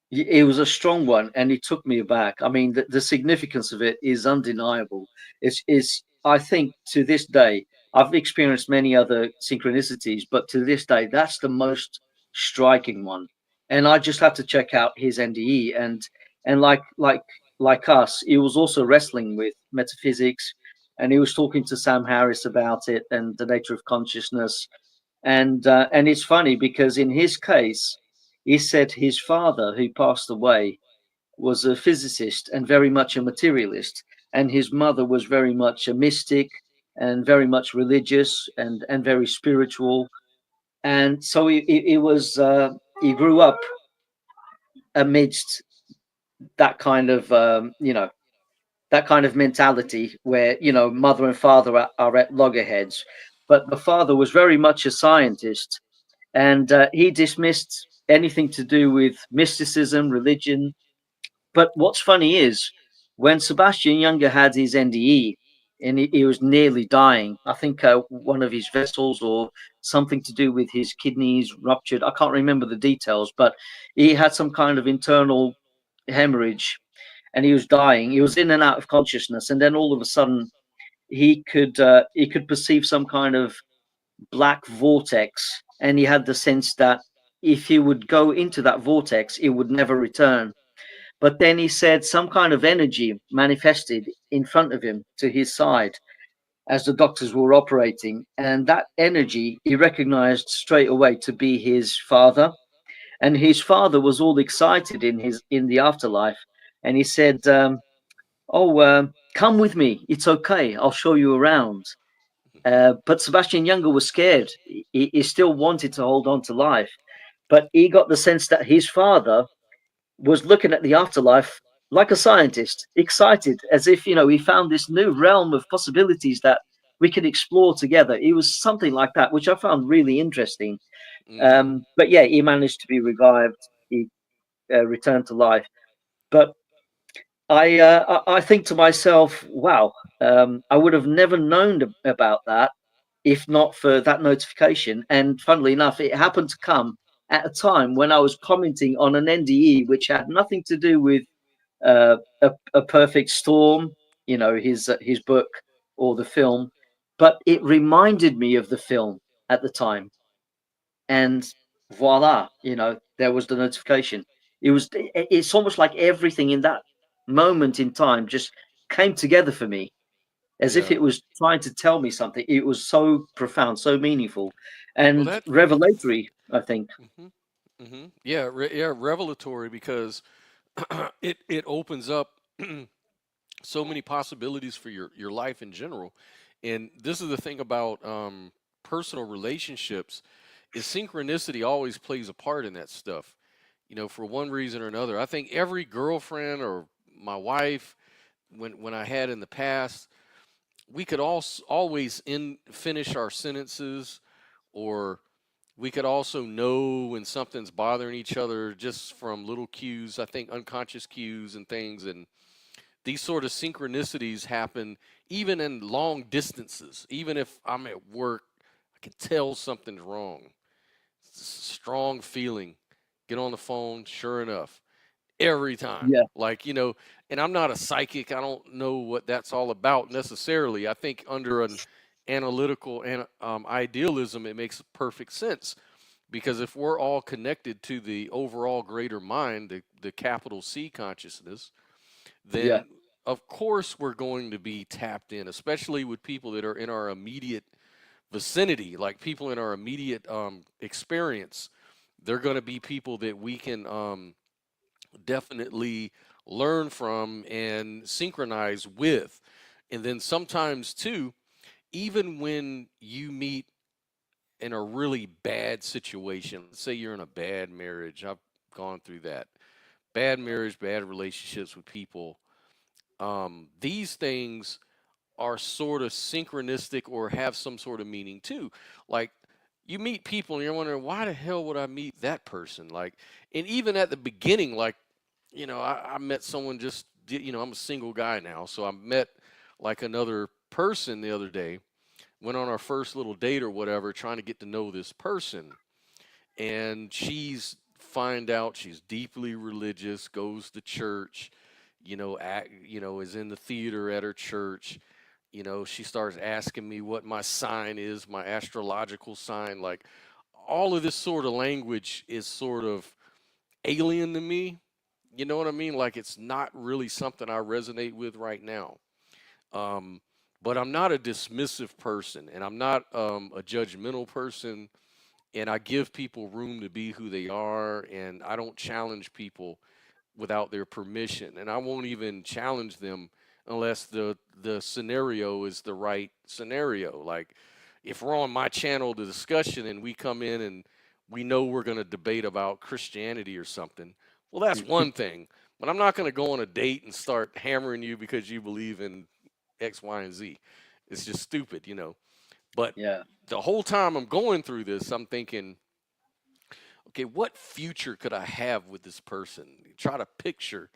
it was a strong one, and it took me aback. I mean, the significance of it is undeniable. It's I think to this day, I've experienced many other synchronicities, but to this day, that's the most striking one. And I just had to check out his NDE, and like us, he was also wrestling with metaphysics, and he was talking to Sam Harris about it and the nature of consciousness. And it's funny because in his case, he said his father, who passed away, was a physicist and very much a materialist, and his mother was very much a mystic and very much religious and very spiritual. And so he grew up amidst that kind of that kind of mentality where mother and father are at loggerheads. But the father was very much a scientist, and he dismissed anything to do with mysticism, religion. But what's funny is when Sebastian Younger had his NDE and he was nearly dying, I think one of his vessels or something to do with his kidneys ruptured. I can't remember the details, but he had some kind of internal hemorrhage and he was dying. He was in and out of consciousness, and then all of a sudden he could perceive some kind of black vortex, and he had the sense that if he would go into that vortex, it would never return. But then he said some kind of energy manifested in front of him to his side as the doctors were operating, and that energy he recognized straight away to be his father. And his father was all excited in the afterlife, and he said, "Oh, come with me. It's okay. I'll show you around." Hmm. But Sebastian Younger was scared. He still wanted to hold on to life, but he got the sense that his father was looking at the afterlife like a scientist, excited, as if he found this new realm of possibilities that we could explore together. It was something like that, which I found really interesting. Hmm. But yeah, he managed to be revived. He returned to life. But I think to myself, wow, I would have never known about that if not for that notification. And funnily enough, it happened to come at a time when I was commenting on an NDE which had nothing to do with a perfect storm, his book or the film, but it reminded me of the film at the time, and voila, there was the notification. It's almost like everything in that moment in time just came together for me as if Yeah. it was trying to tell me something. It was so profound, so meaningful, Well, and that. revelatory, I think. Hmm. Yeah, yeah, revelatory because it opens up so many possibilities for your life in general. And this is the thing about personal relationships is synchronicity always plays a part in that stuff. You know, for one reason or another. I think every girlfriend or my wife, when I had in the past, we could always finish our sentences, or we could also know when something's bothering each other just from little cues. I think unconscious cues and things, and these sort of synchronicities happen even in long distances. Even if I'm at work, I can tell something's wrong. It's a strong feeling. Get on the phone, sure enough, every time. Yeah, Like, and I'm not a psychic. I don't know what that's all about necessarily. I think under an analytical and idealism, it makes perfect sense because if we're all connected to the overall greater mind, the capital C consciousness, yeah, then of course we're going to be tapped in, especially with people that are in our immediate vicinity, like people in our immediate experience. They're going to be people that we can definitely learn from and synchronize with. And then sometimes, too, even when you meet in a really bad situation, let's say you're in a bad marriage, I've gone through that bad marriage, bad relationships with people. These things are sort of synchronistic or have some sort of meaning too. Like you meet people and you're wondering why the hell would I meet that person? Like, and even at the beginning, like, I met someone I'm a single guy now, so I met like another person the other day. Went on our first little date or whatever, trying to get to know this person, and find out she's deeply religious, goes to church, is in the theater at her church. She starts asking me what my sign is, my astrological sign. Like all of this sort of language is sort of alien to me. You know what I mean? Like it's not really something I resonate with right now. Um, but I'm not a dismissive person, and I'm not a judgmental person, and I give people room to be who they are, and I don't challenge people without their permission, and I won't even challenge them unless the scenario is the right scenario. Like if we're on my channel to discussion and we come in and we know we're going to debate about Christianity or something, well, that's one thing. But I'm not going to go on a date and start hammering you because you believe in X, Y, and Z. It's just stupid. But Yeah. the whole time I'm going through this, I'm thinking, okay, what future could I have with this person? Try to picture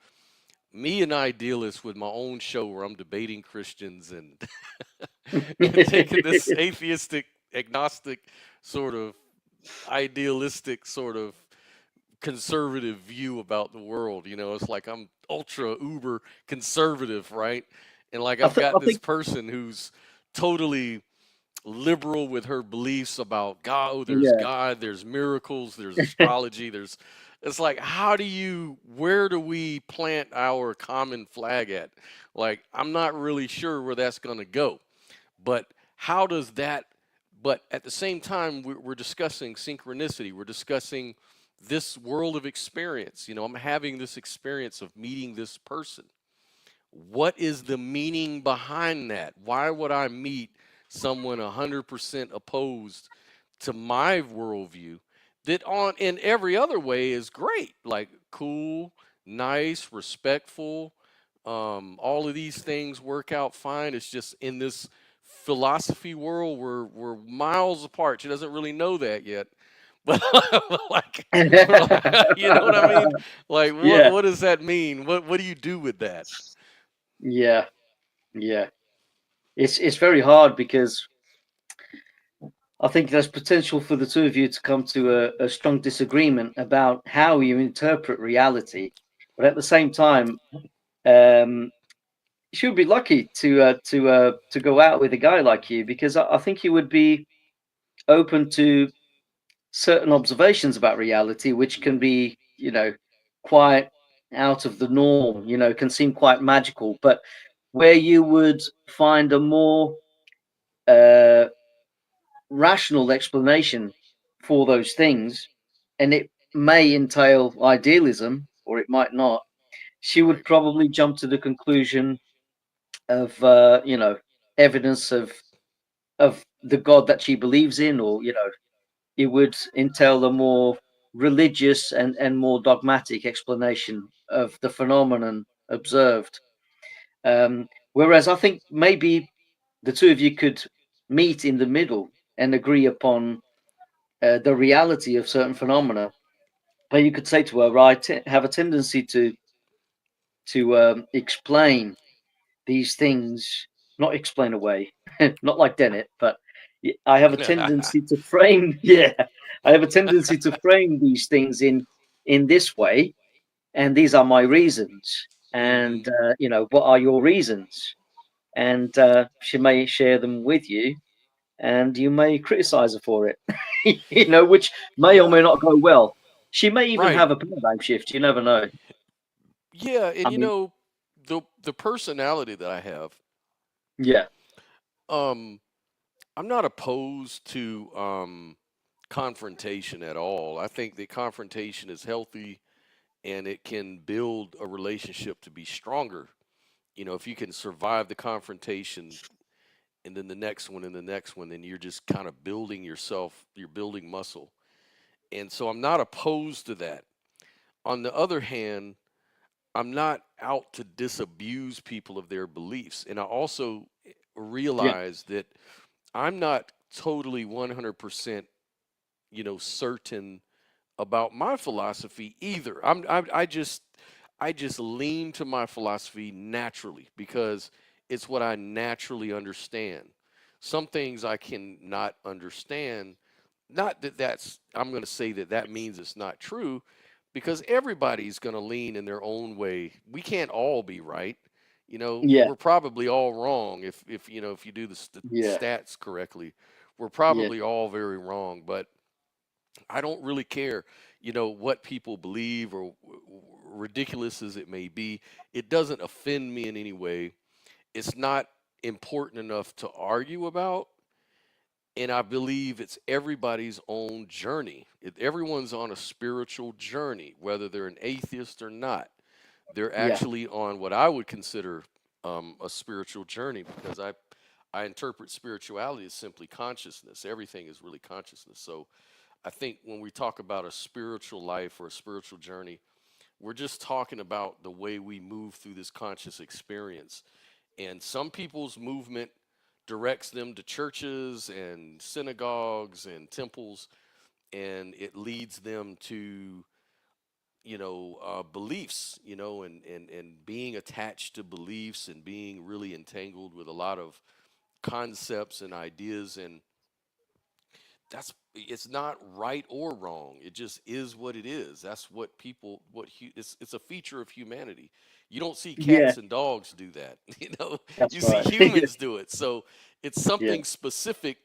me an idealist with my own show where I'm debating Christians and and taking this atheistic, agnostic sort of idealistic sort of conservative view about the world. It's like I'm ultra uber conservative, right? And like I've got I this think person who's totally liberal with her beliefs about God. Oh, there's yeah. God, there's miracles, there's astrology, there's it's like where do we plant our common flag at? Like I'm not really sure where that's going to go. But how does that but at the same time we're discussing synchronicity. We're discussing this world of experience. I'm having this experience of meeting this person. What is the meaning behind that? Why would I meet someone 100% opposed to my worldview that on in every other way is great, like cool, nice, respectful? All of these things work out fine. It's just in this philosophy world we're miles apart. She doesn't really know that yet. But like, you know what I mean? Like, what Yeah. what does that mean? What do you do with that? Yeah. Yeah. It's very hard because I think there's potential for the two of you to come to a strong disagreement about how you interpret reality. But at the same time, um, she would be lucky to go out with a guy like you because I think he would be open to certain observations about reality, which can be, quite out of the norm. Can seem quite magical, but where you would find a more uh, rational explanation for those things, and it may entail idealism or it might not. She would Right. probably jump to the conclusion of evidence of the God that she believes in, or it would entail a more religious and more dogmatic explanation of the phenomenon observed. Whereas I think maybe the two of you could meet in the middle and agree upon the reality of certain phenomena. But you could say to her, I have a tendency to explain these things, not explain away, not like Dennett, but I have a tendency to frame, yeah, I have a tendency to frame these things in this way, and these are my reasons. Hmm. And what are your reasons? And she may share them with you, and you may criticize her for it, which may or Yeah. may not go well. She may even Right. have a paradigm shift. You never know. Yeah, I and mean, the personality that I have, yeah, um, I'm not opposed to confrontation at all. I think that confrontation is healthy and it can build a relationship to be stronger. If you can survive the confrontation and then the next one and the next one, then you're just kind of building yourself, you're building muscle. And so I'm not opposed to that. On the other hand, I'm not out to disabuse people of their beliefs. And I also Yeah. realize that I'm not totally 100%, certain about my philosophy either. I just lean to my philosophy naturally because it's what I naturally understand. Some things I cannot understand. Not that I'm going to say that that means it's not true, because everybody's going to lean in their own way. We can't all be right. Yeah. We're probably all wrong if you do the Yeah. stats correctly. We're Yeah. probably all very wrong, but I don't really care, what people believe or ridiculous as it may be. It doesn't offend me in any way. It's not important enough to argue about. And I believe it's everybody's own journey. Everyone's on a spiritual journey, whether they're an atheist or not. They're Yeah. actually on what I would consider a spiritual journey, because I interpret spirituality as simply consciousness. Everything is really consciousness. So I think when we talk about a spiritual life or a spiritual journey, we're just talking about the way we move through this conscious experience. And some people's movement directs them to churches and synagogues and temples, and it leads them to, beliefs, and being attached to beliefs and being really entangled with a lot of concepts and ideas. And it's not right or wrong. It just is what it is. That's what people it's a feature of humanity. You don't see Yeah. cats and dogs do that. That's You see right. humans do it. So it's Yeah. something specific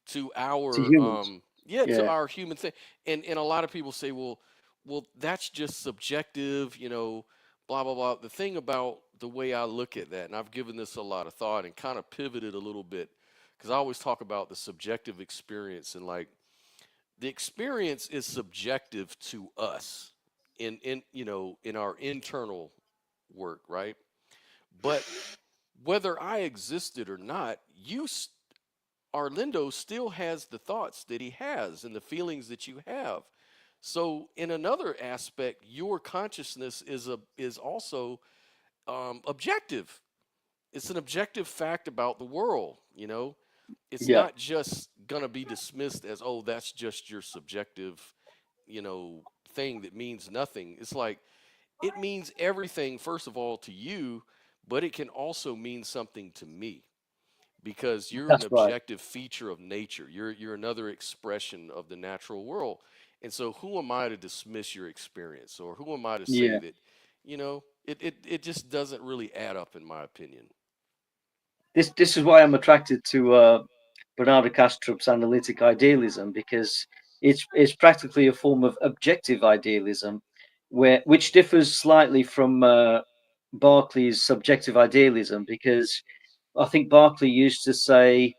to To our humans. to Yeah. our human thing. And a lot of people say, well, that's just subjective, blah blah blah. The thing about the way I look at that, and I've given this a lot of thought and kind of pivoted a little bit, because I always talk about the subjective experience, and like, the experience is subjective to us in our internal work, right? But whether I existed or not, Arlindo still has the thoughts that he has and the feelings that you have. So in another aspect, your consciousness is also objective. It's an objective fact about the world. It's Yeah. not just going to be dismissed as, oh, that's just your subjective, you know thing that means nothing. It's like, it means everything, first of all, to you, but it can also mean something to me, because you're an That's right. objective feature of nature. You're another expression of the natural world. And so who am I to dismiss your experience, or who am I to say Yeah. that, it just doesn't really add up, in my opinion. This is why I'm attracted to Bernardo Kastrup's analytic idealism, because it's practically a form of objective idealism, which differs slightly from Berkeley's subjective idealism, because I think Berkeley used to say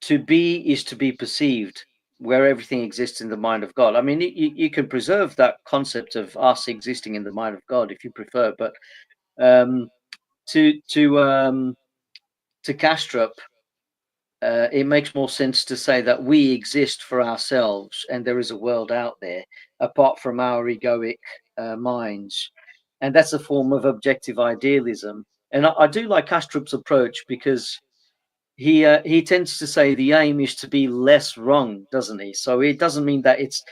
to be is to be perceived, where everything exists in the mind of God. I mean, you can preserve that concept of us existing in the mind of God if you prefer, but um, to to um, to Kastrup, it makes more sense to say that we exist for ourselves and there is a world out there apart from our egoic minds. And that's a form of objective idealism. And I do like Kastrup's approach, because he tends to say the aim is to be less wrong, doesn't he? So it doesn't mean that it's,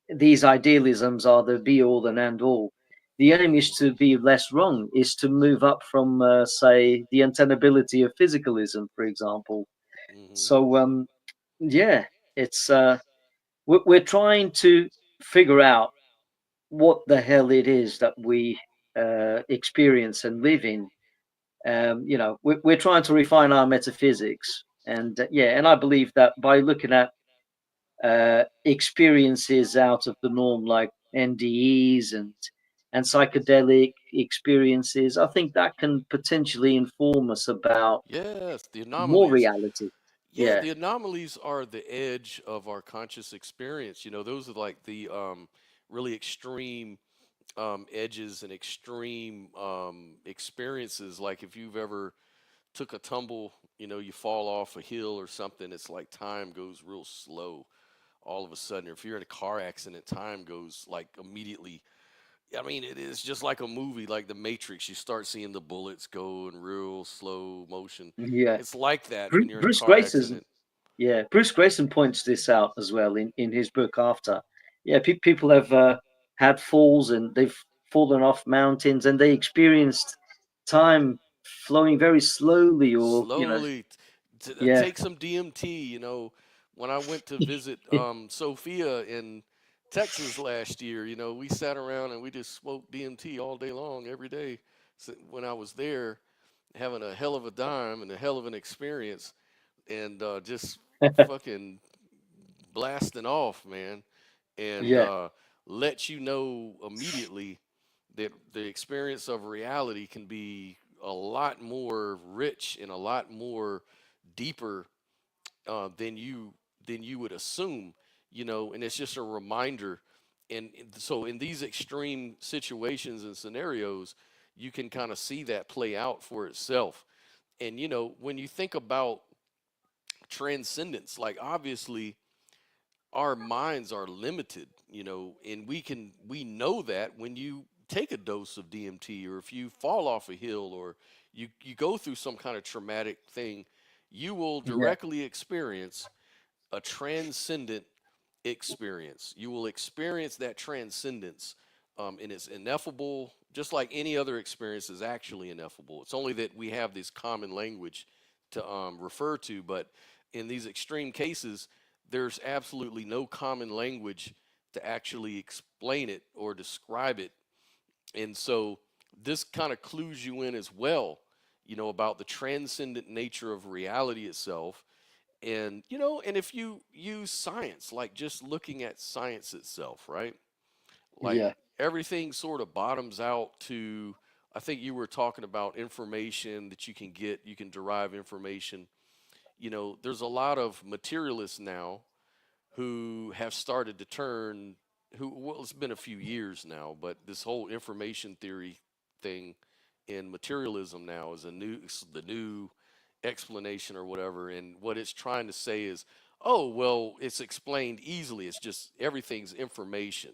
these idealisms are the be all and end all. The aim is Hmm. to be less wrong, is to move up from, say, the untenability of physicalism, for example. Hmm. So yeah, it's we're trying to figure out what the hell it is that we experience and live in. We're trying to refine our metaphysics, and yeah, and I believe that by looking at experiences out of the norm, like NDEs and psychedelic experiences, I think that can potentially inform us about Yes, the more anomalies. reality. Yeah, Yeah, the anomalies are the edge of our conscious experience. Those are like the really extreme edges and extreme experiences. Like, if you've ever took a tumble, you fall off a hill or something, it's like time goes real slow all of a sudden. Or if you're in a car accident, time goes like immediately, I mean, it is just like a movie, like The Matrix. You start seeing the bullets go in real slow motion. Yeah. It's like that when you're in a Bruce car Grayson, accident. yeah, Bruce Grayson points this out as well in his book After. Yeah, people have had falls and they've fallen off mountains and they experienced time flowing very slowly, or Slowly yeah, take some DMT. When I went to visit Sophia in Texas last year, we sat around and we just smoked DMT all day long, every day. When I was there, having a hell of a time and a hell of an experience, and just fucking blasting off, man, and yeah, let you know immediately that the experience of reality can be a lot more rich and a lot more deeper than you would assume, and it's just a reminder. And so in these extreme situations and scenarios, you can kind of see that play out for itself. And when you think about transcendence, like obviously our minds are limited, and we know that when you take a dose of DMT, or if you fall off a hill, or you go through some kind of traumatic thing, you will yeah, directly experience a transcendent experience. You will experience that transcendence, and it's ineffable, just like any other experience is actually ineffable. It's only that we have this common language to refer to, but in these extreme cases, there's absolutely no common language to actually explain it or describe it. And so this kind of clues you in as well, about the transcendent nature of reality itself. And and if you use science, like just looking at science itself, right, like yeah. everything sort of bottoms out to, I think you were talking about information that you can derive information. There's a lot of materialists now who have started to turn, well, it's been a few years now, but this whole information theory thing in materialism now is the new explanation or whatever. And what it's trying to say is, oh, well, it's explained easily. It's just everything's information.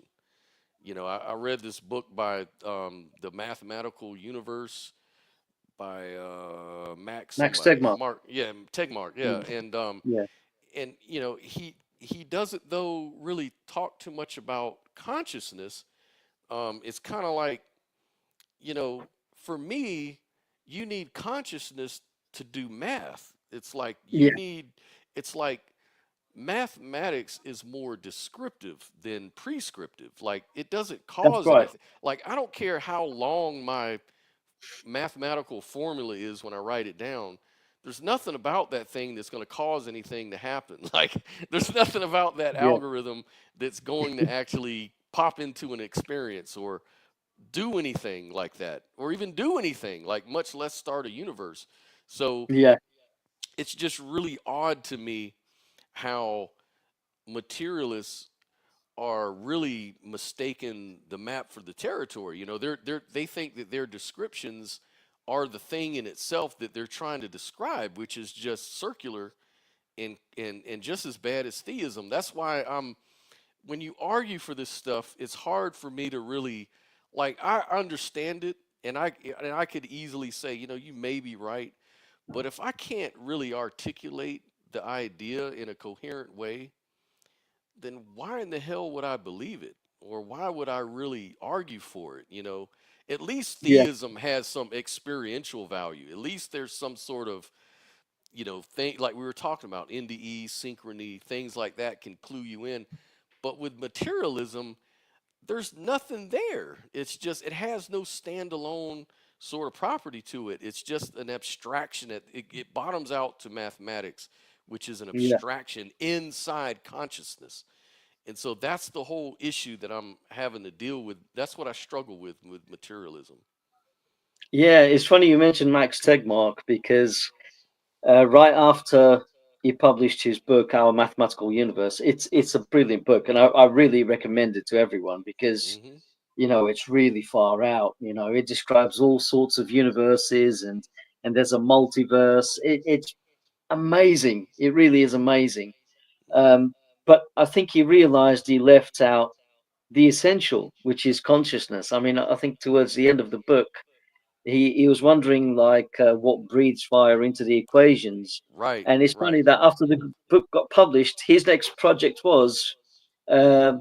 I read this book by The Mathematical Universe by Max Max somebody, Tegmark. Mark, yeah, Tegmark, yeah. Yeah, yeah, And he doesn't though really talk too much about consciousness. It's kind of like, you know, for me, you need consciousness to do math. yeah. It's like mathematics is more descriptive than prescriptive. Like it doesn't That's cause right. anything. Like I don't care how long my mathematical formula is when I write it down. There's nothing about that thing that's going to cause anything to happen. Like there's nothing about that Yeah, algorithm that's going to actually pop into an experience or do anything like that, or even do anything, like much less start a universe. So yeah, it's just really odd to me how materialists are really mistaken the map for the territory. They think that their descriptions are the thing in itself that they're trying to describe, which is just circular and just as bad as theism. That's why when you argue for this stuff, it's hard for me to really, like, I understand it, and I could easily say, you may be right, but if I can't really articulate the idea in a coherent way, then why in the hell would I believe it? Or why would I really argue for it? At least yeah, theism has some experiential value. At least there's some sort of, thing like we were talking about, NDE, synchrony, things like that can clue you in. But with materialism, there's nothing there. It has no standalone sort of property to it. It's just an abstraction. It bottoms out to mathematics, which is an yeah. abstraction inside consciousness. And so that's the whole issue that I'm having to deal with. That's what I struggle with materialism. Yeah, it's funny you mentioned Max Tegmark because right after he published his book, Our Mathematical Universe, it's a brilliant book, and I really recommend it to everyone because Hmm. it's really far out. It describes all sorts of universes, and there's a multiverse. It's amazing. It really is amazing. Hmm. Um, but I think he realized he left out the essential, which is consciousness. I mean, I think towards the end of the book, he was wondering like what breathes fire into the equations. Right, And it's funny right. that after the book got published, his next project was uh,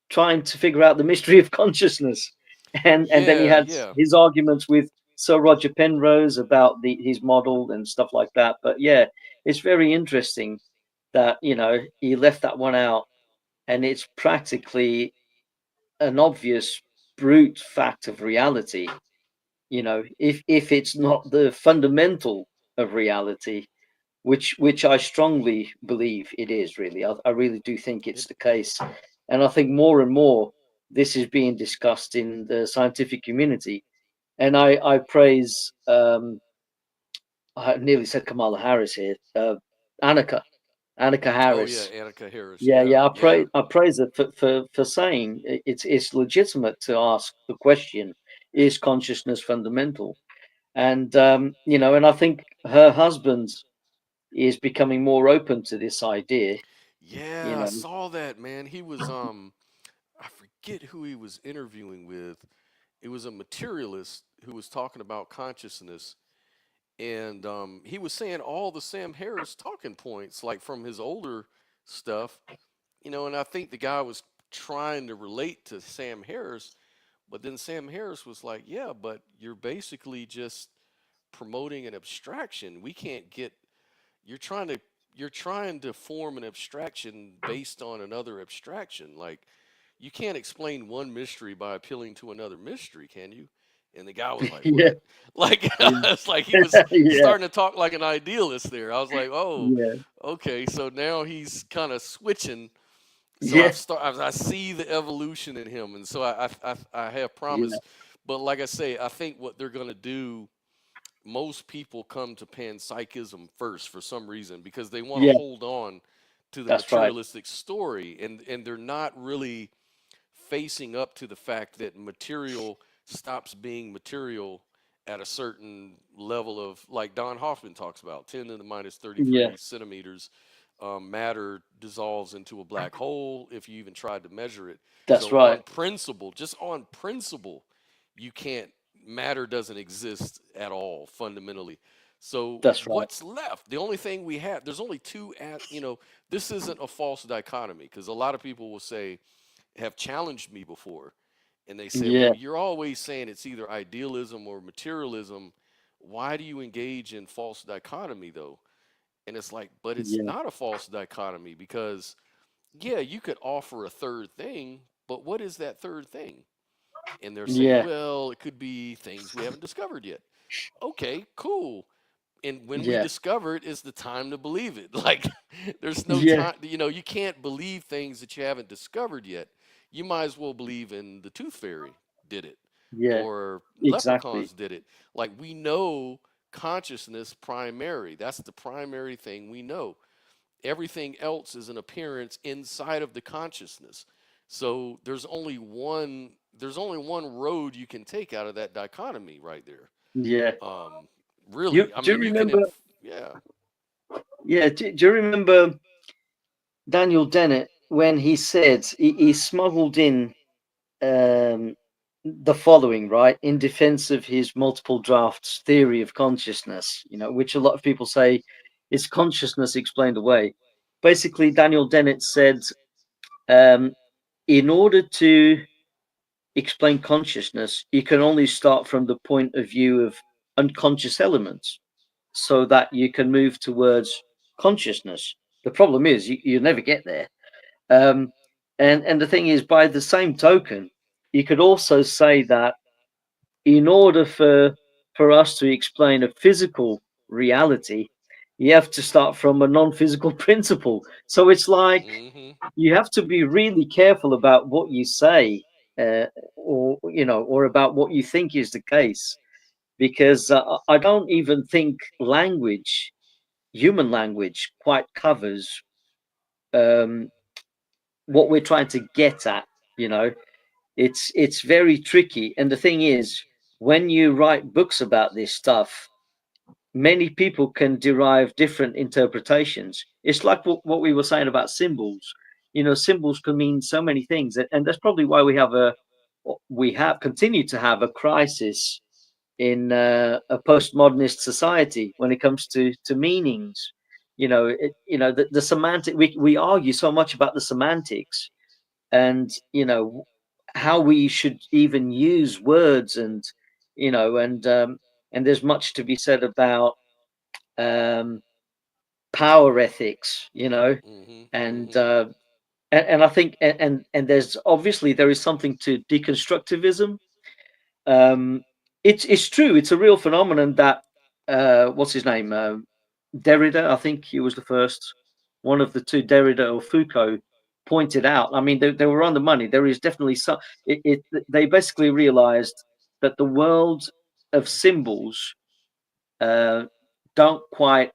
trying to figure out the mystery of consciousness. And then he Yeah, had yeah. his arguments with Sir Roger Penrose about his model and stuff like that. But yeah, it's very interesting that he left that one out, and it's practically an obvious brute fact of reality. If it's not the fundamental of reality, which I strongly believe it is. Really, I really do think it's It the case, and I think more and more this is being discussed in the scientific community. And I praise I nearly said Kamala Harris here, Annika Annika Oh yeah, Harris. Annika Harris. Yeah, Yeah, yeah, yeah. I praise her for saying it's legitimate to ask the question: is consciousness fundamental? And and I think her husband is becoming more open to this idea. You Yeah, I know, saw that, man. He was I forget who he was interviewing with. It was a materialist who was talking about consciousness, and he was saying all the Sam Harris talking points, like from his older stuff, and I think the guy was trying to relate to Sam Harris, but then Sam Harris was like, "Yeah, but you're basically just promoting an abstraction. We can't get you're trying to you're trying to form an abstraction based on another abstraction. Like you can't explain one mystery by appealing to another mystery, can you?" And the guy was like, yeah, "What?" Like yeah, it's like he was yeah, starting to talk like an idealist there. I was like, "Oh, yeah, okay." So now he's kind of switching. So yeah, I see the evolution in him, and so I have yeah, promise. But like I say, I think what they're gonna do, most people come to panpsychism first for some reason because they want to yeah. hold on to the That's right. materialistic story, and they're not really facing up to the fact that material stops being material at a certain level of, like Don Hoffman talks about, 10 to the minus Yeah, 33 centimeters. Matter dissolves into a black hole if you even tried to measure it. that's So right. on principle, just on principle, you can't, matter doesn't exist at all fundamentally. So That's right. what's left? The only thing we have, there's only two this isn't a false dichotomy, because a lot of people will say, have challenged me before, and they say, Yeah, "Well, you're always saying it's either idealism or materialism. Why do you engage in false dichotomy though?" And it's like, but it's yeah, not a false dichotomy, because yeah, you could offer a third thing, but what is that third thing? And they're saying, yeah, well, it could be things we haven't discovered yet. Okay, cool. And when we yeah, discover it is the time to believe it. Like there's no yeah, time, you can't believe things that you haven't discovered yet. You might as well believe in the tooth fairy did it, yeah. or Exactly. leprechauns did it. Like we know consciousness primary. That's the primary thing we know. Everything else is an appearance inside of the consciousness. So there's only one road you can take out of that dichotomy right there. Yeah. Um, You really, I do you mean, you can, remember? yeah. Yeah. Do you remember Daniel Dennett when he said he smuggled in um, the following, right, in defense of his multiple drafts theory of consciousness, which a lot of people say is consciousness explained away. Basically, Daniel Dennett said, um, in order to explain consciousness, you can only start from the point of view of unconscious elements so that you can move towards consciousness. The problem is you never get there. Um, and the thing is, by the same token, you could also say that in order for us to explain a physical reality, you have to start from a non-physical principle. So it's like Hmm. you have to be really careful about what you say, or about what you think is the case, because I don't even think human language, quite covers um, what we're trying to get at. You know, it's very tricky, and the thing is, when you write books about this stuff, many people can derive different interpretations. It's like what we were saying about symbols. symbols can mean so many things, and that's probably why we have continued to have a crisis in a postmodernist society when it comes to meanings. The semantic. We argue so much about the semantics, and how we should even use words, and there's much to be said about um, power ethics, Hmm. and Hmm. uh, and I think and there is something to deconstructivism. um, it's true. It's a real phenomenon that what's his name? Derrida, I think he was the first, one of the two, Derrida or Foucault, pointed out. I mean, they were on the money. There is definitely some. They basically realized that the world of symbols uh, don't quite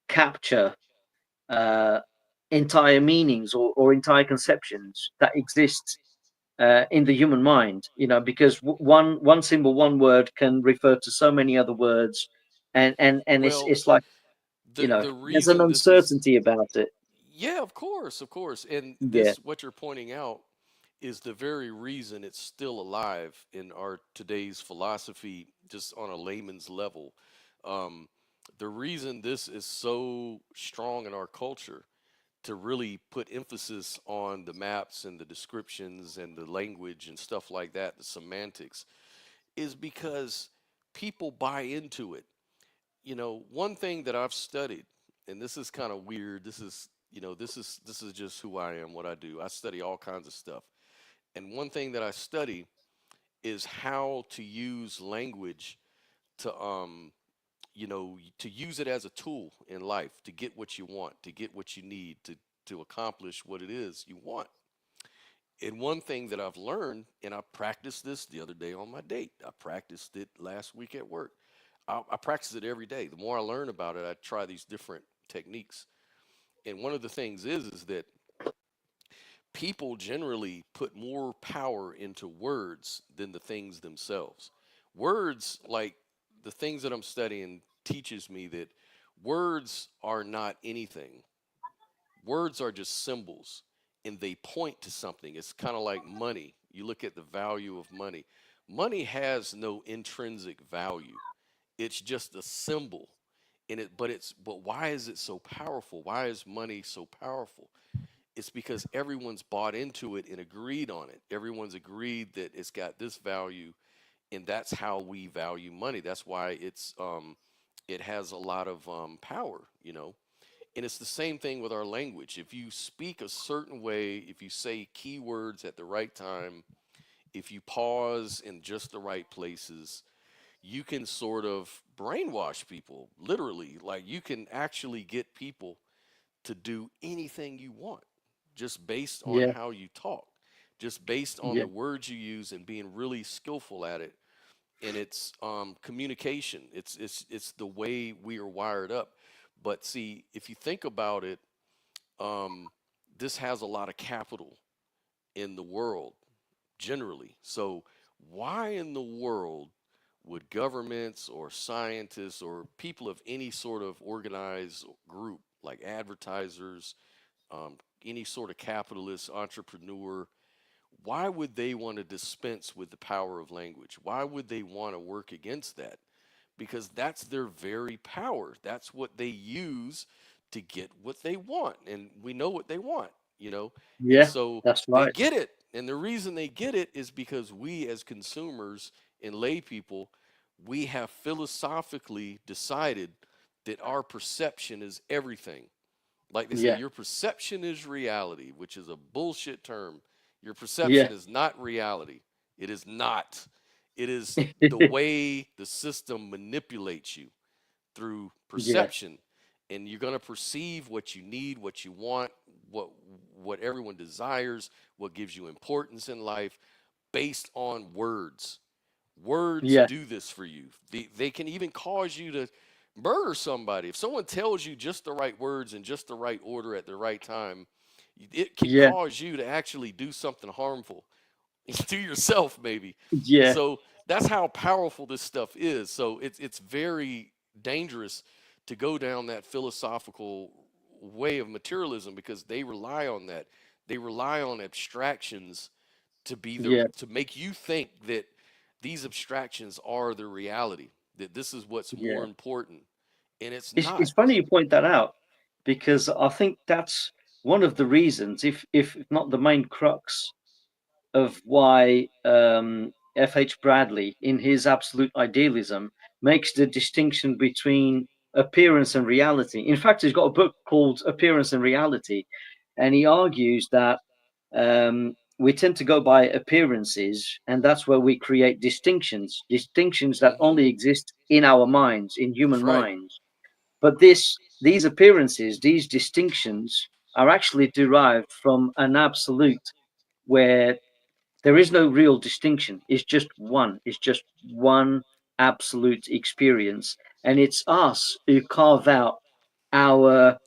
capture uh, entire meanings or entire conceptions that exist in the human mind, because one symbol, one word can refer to so many other words, and it's Well, it's like, the there's an reason this is, uncertainty about it. yeah, of course, of course. And Yeah, this, what you're pointing out, is the very reason it's still alive in our today's philosophy, just on a layman's level. Um, the reason this is so strong in our culture to really put emphasis on the maps and the descriptions and the language and stuff like that, the semantics, is because people buy into it. One thing that I've studied, and this is kind of weird. This is just who I am, what I do. I study all kinds of stuff. And one thing that I study is how to use language to to use it as a tool in life to get what you want, to get what you need, to accomplish what it is you want. And one thing that I've learned, and I practiced this the other day on my date. I practiced it last week at work. I practice it every day. The more I learn about it, I try these different techniques. And one of the things is that people generally put more power into words than the things themselves. Words, like the things that I'm studying, teaches me that words are not anything. Words are just symbols, and they point to something. It's kind of like money. You look at the value of money. Money has no intrinsic value. It's just a symbol. But why is it so powerful? Why is money so powerful? It's because everyone's bought into it and agreed on it. Everyone's agreed that it's got this value, and that's how we value money. That's why it has a lot of power. And it's the same thing with our language. If you speak a certain way, if you say keywords at the right time, if you pause in just the right places, you can sort of brainwash people, literally. Like, you can actually get people to do anything you want just based on yeah, how you talk, just based on yeah, the words you use and being really skillful at it. And it's communication. It's the way we are wired up. But see, if you think about it, um, this has a lot of capital in the world generally. So why in the world would governments or scientists or people of any sort of organized group, like advertisers, um, any sort of capitalist entrepreneur, why would they want to dispense with the power of language? Why would they want to work against that? Because that's their very power. That's what they use to get what they want. And we know what they want. And yeah. so That's they right. get it. And the reason they get it is because we, as consumers and lay people, we have philosophically decided that our perception is everything. Like they say, Yeah, your perception is reality, which is a bullshit term. Your yeah, perception is not reality. It is not. It is the way the system manipulates you through yeah, perception. And you're going to perceive what you need, what you want, what what everyone desires, what gives you importance in life based on words. Words yeah, do this for you. They can even cause you to murder somebody. If someone tells you just the right words in just the right order at the right time, it can yeah, cause you to actually do something harmful to yourself, maybe. yeah, So that's how powerful this stuff is. So it's very dangerous to go down that philosophical way of materialism because they rely on that. They rely on abstractions to be the Yeah, to make you think that these abstractions are the reality, that this is what's more yeah. important, and it's It's not. funny you point that out because I think that's one of the reasons, if not the main crux of why F.H. Bradley, in his Absolute Idealism, makes the distinction between appearance and reality. In fact, he's got a book called Appearance and Reality, and he argues that we tend to go by appearances, and that's where we create distinctions that Hmm. only exist in our minds, in human That's right. minds. But these appearances, these distinctions, are actually derived from an absolute where there is no real distinction. It's just one. It's just one absolute experience. And it's us who carve out our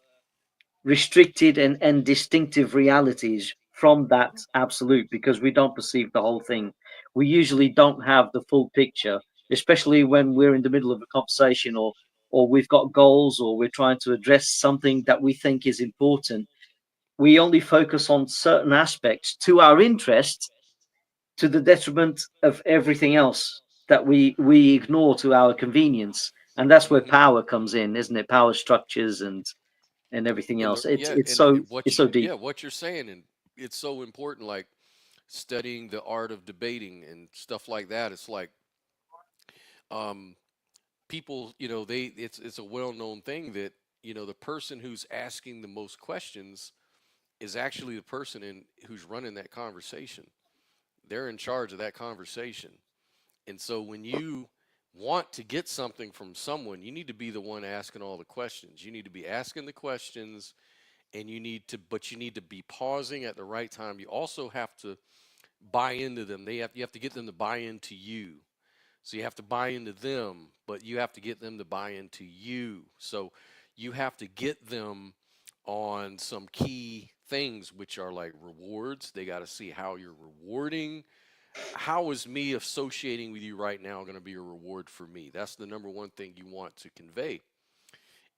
restricted and distinctive realities from that absolute because we don't perceive the whole thing. We usually don't have the full picture, especially when we're in the middle of a conversation or we've got goals or we're trying to address something that we think is important. We only focus on certain aspects to our interest to the detriment of everything else that we ignore to our convenience. And that's where Hmm. power comes in, isn't it? Power structures and everything And else. It's yeah, it's and so what it's so you deep. yeah what you're saying, and it's so important. Like studying the art of debating and stuff like that. It's like um, people, it's a well-known thing that the person who's asking the most questions is actually the person who's running that conversation. They're in charge of that conversation. And so when you want to get something from someone, you need to be the one asking all the questions. You need to be asking the questions, and but you need to be pausing at the right time. You also have to buy into them. You have to get them to buy into you. So you have to buy into them, but you have to get them to buy into you. So you have to get them on some key things, which are like rewards. They got to see how you're rewarding. How is me associating with you right now going to be a reward for me? That's the number one thing you want to convey.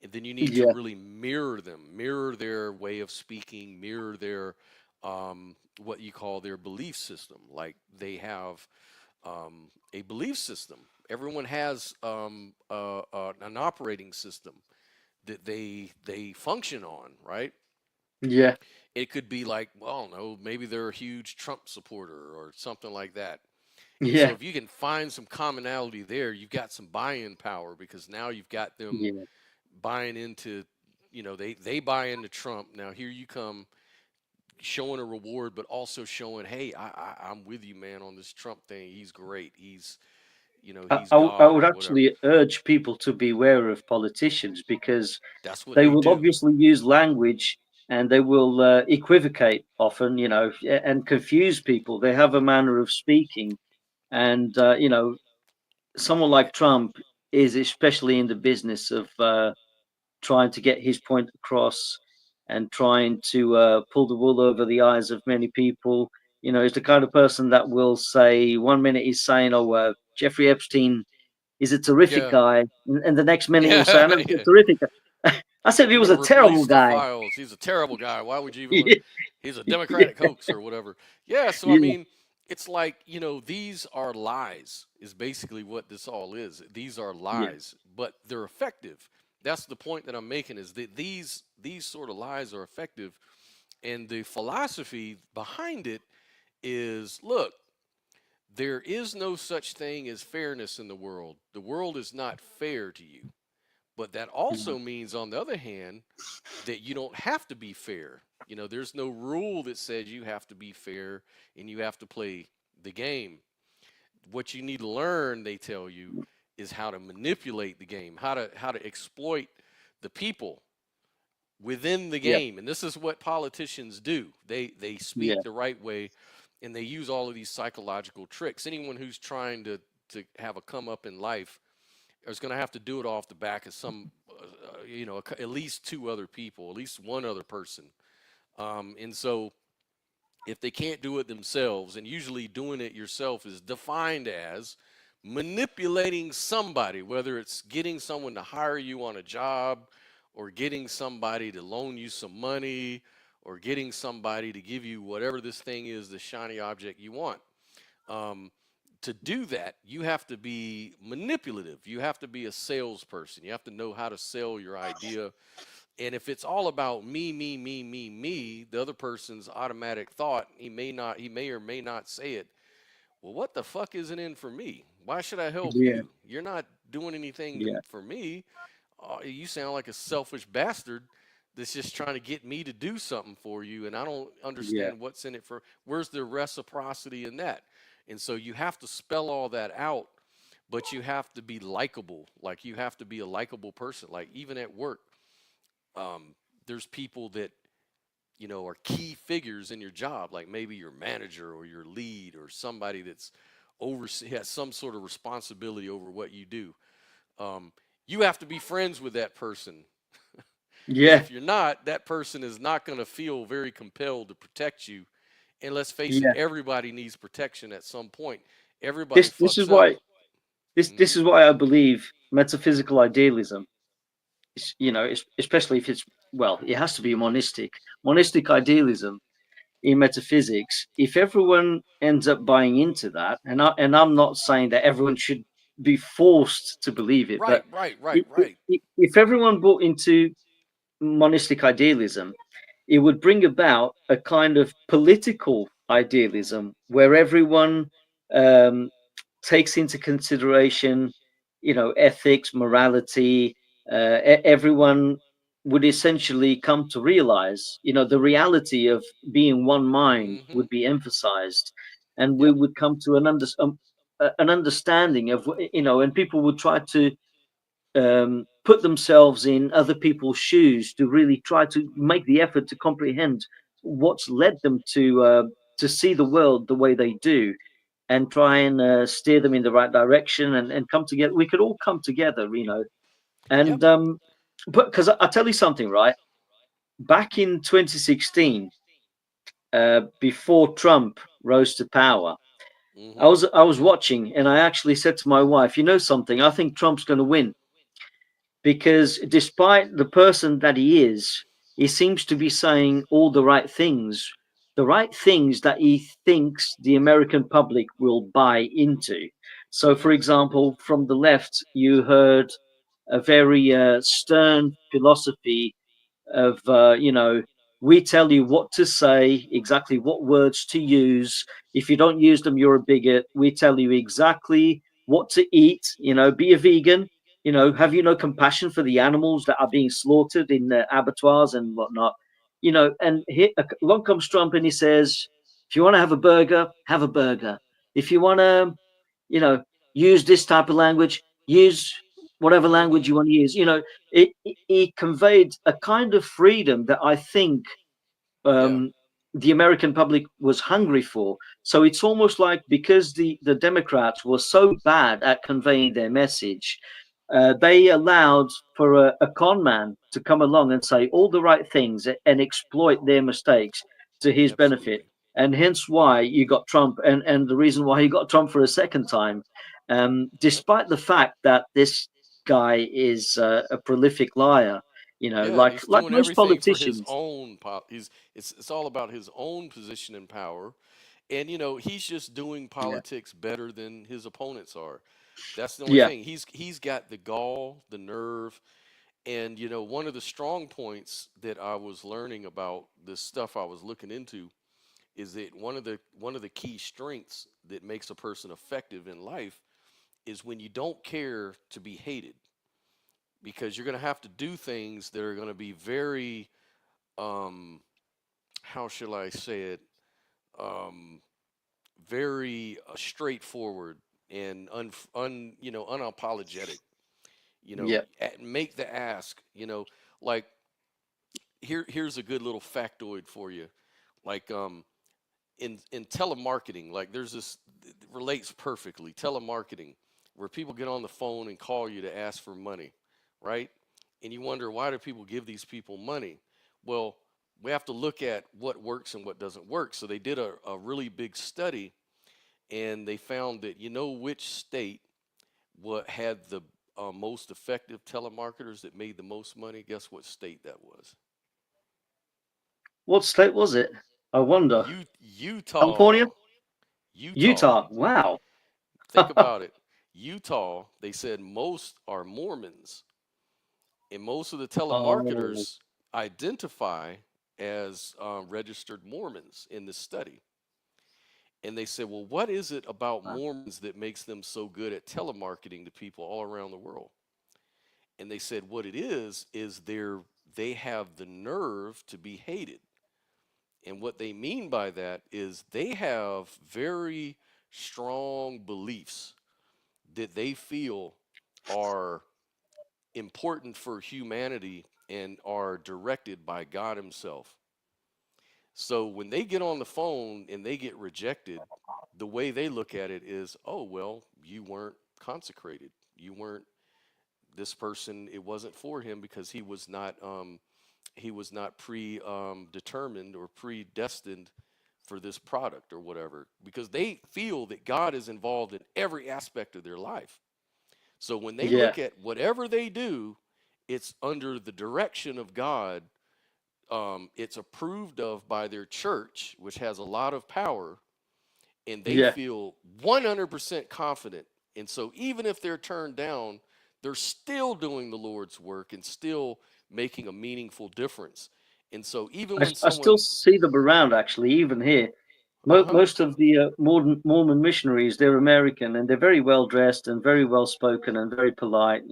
And then you need to Yeah, really mirror them, mirror their way of speaking, mirror their what you call their belief system. Like they have a belief system. Everyone has an operating system that they function on, right? yeah, It could be like, well, no, maybe they're a huge Trump supporter or something like that. And so yeah, if you can find some commonality there, you've got some buy-in power because now you've got them yeah. buying into, they buy into Trump. Now here you come showing a reward, but also showing, hey, I'm with you, man, on this Trump thing. He's great. He's I God would or whatever. actually urge people to beware of politicians because That's what they they will do. obviously use language and they will equivocate often, and confuse people. They have a manner of speaking, and someone like Trump is especially in the business of trying to get his point across and trying to pull the wool over the eyes of many people. He's the kind of person that will say one minute he's saying, "Oh, Jeffrey Epstein is a terrific Yeah. guy," and the next minute he'll say, "I Yeah. know he's Yeah. a terrific guy." I said he I'm was going a to terrible release the guy. files. He's a terrible guy. Why would you even want? Yeah, He's a Democratic hoax or whatever. Yeah. So I yeah, mean, it's like these are lies. Is basically what this all is. These are yeah, lies, but they're effective. That's the point that I'm making. Is that these sort of lies are effective, and the philosophy behind it is, look, there is no such thing as fairness in the world. The world is not fair to you. But that yeah, also means, on the other hand, that you don't have to be fair. There's no rule that says you have to be fair and you have to play the game. What you need to learn, they tell you, is how to manipulate the game, how to exploit the people within the yeah, game. And this is what politicians do. They yeah, speak the right way, and they use all of these psychological tricks. Anyone who's trying to have a come up in life is going to have to do it off the back of some, at least two other people, at least one other person. And so if they can't do it themselves, and usually doing it yourself is defined as manipulating somebody, whether it's getting someone to hire you on a job or getting somebody to loan you some money or getting somebody to give you whatever this thing is, the shiny object you want. Um, to do that, you have to be manipulative. You have to be a salesperson. You have to know how to sell your idea. And if it's all about me, the other person's automatic thought, he may or may not say it. Well, what the fuck isn't in for me? Why should I help Yeah. you? You're not doing anything Yeah. for me. You sound like a selfish bastard that's just trying to get me to do something for you, and I don't Yeah. understand what's in it for. Where's the reciprocity in that? And so you have to spell all that out, but you have to be likable. Like you have to be a likable person. Like even at work, there's people that are key figures in your job, like maybe your manager or your lead or somebody that's has some sort of responsibility over what you do. Um, you have to be friends with that person, because Yeah. if you're not, that person is not going to feel very compelled to protect you. And let's face it, Yeah. everybody needs protection at some point. Everybody This is fucks up. why this Hmm. is why I believe metaphysical idealism. Especially if it's, well, it has to be monistic. Monistic idealism in metaphysics. If everyone ends up buying into that, and I'm not saying that everyone should be forced to believe it, but Right, right, right, right. if everyone bought into monistic idealism, it would bring about a kind of political idealism where everyone um, takes into consideration, ethics, morality. Everyone would essentially come to realize, the reality of being one mind Hmm. would be emphasized, and we Yep, would come to an understanding of, and people would try to put themselves in other people's shoes to really try to make the effort to comprehend what's led them to see the world the way they do, and try and steer them in the right direction, and come together. We could all come together, yep. and but because I tell you something, right? Back in 2016, before Trump rose to power, I Hmm. was I was watching, and I actually said to my wife, "You know something? I think Trump's going to win." Because despite the person that he seems to be saying all the right things that he thinks the American public will buy into. So, for Yep. example, from the left, you heard a very stern philosophy of, we tell you what to say, exactly what words to use. If you don't use them, you're a bigot. We tell you exactly what to eat. Be a vegan. Have you no compassion for the animals that are being slaughtered in the abattoirs and whatnot? And along comes Trump, and he says, if you want to have a burger, have a burger. If you want to, you know, use this type of language, use whatever language Hmm. you want to use. It conveyed a kind of freedom that I think Yeah, um, the American public was hungry for. So it's almost like, because the Democrats were so bad at conveying their message, they allowed for a con man to come along and say all the right things and exploit their mistakes to his benefit. absolutely. And hence why you got Trump, and the reason why you got Trump for a second time, Yep. despite the fact that this guy is a prolific liar, Yeah, and like he's like doing most everything for his politicians. own He's it's all about his own position and power, and he's just doing Yeah, politics better than his opponents are. That's the only yeah, thing. He's got the gall, the nerve, and one of the strong points that I was learning about this stuff I was looking into is that one of the key strengths that makes a person effective in life is when you don't care to be hated, because you're going to have to do things that are going to be very, um how shall I say it, um very straightforward and unapologetic. yeah. Make the ask. Like here's a good little factoid for you. Like in telemarketing, like there's this, it relates perfectly. Telemarketing, where people get on the phone and call you to ask for money, right? And you wonder, why do people give these people money? Well, we have to look at what works and what doesn't work. So they did a really big study, and they found that, which state what had the most effective telemarketers that made the most money. Guess what state that was? What state was it? I wonder. California? Utah. Utah. Utah. Wow. Think about it. Utah, they said most are Mormons, and most of the Oh, telemarketers identify as registered Mormons in this study. And they said, well, what is it about Mormons that makes them so good at telemarketing to people all around the world? And they said, what it is they have the nerve to be hated. And what they mean by that is they have very strong beliefs that they feel are important for humanity and are directed by God Himself. So when they get on the phone and they get rejected, the way they look at it is, oh, well, you weren't consecrated. You weren't this person. It wasn't for him because he was not determined or predestined for this product or whatever, because they feel that God is involved in every aspect of their life. So when they yeah, look at whatever they do, it's under the direction of God. It's approved of by their church, which has a lot of power, and they yeah. feel 100% confident. And so even if they're turned down, they're still doing the Lord's work and still making a meaningful difference. And so even when I still someone, see them around, actually, even here. uh huh, Most of the Mormon missionaries, they're American, and they're very well dressed and very well spoken and very polite.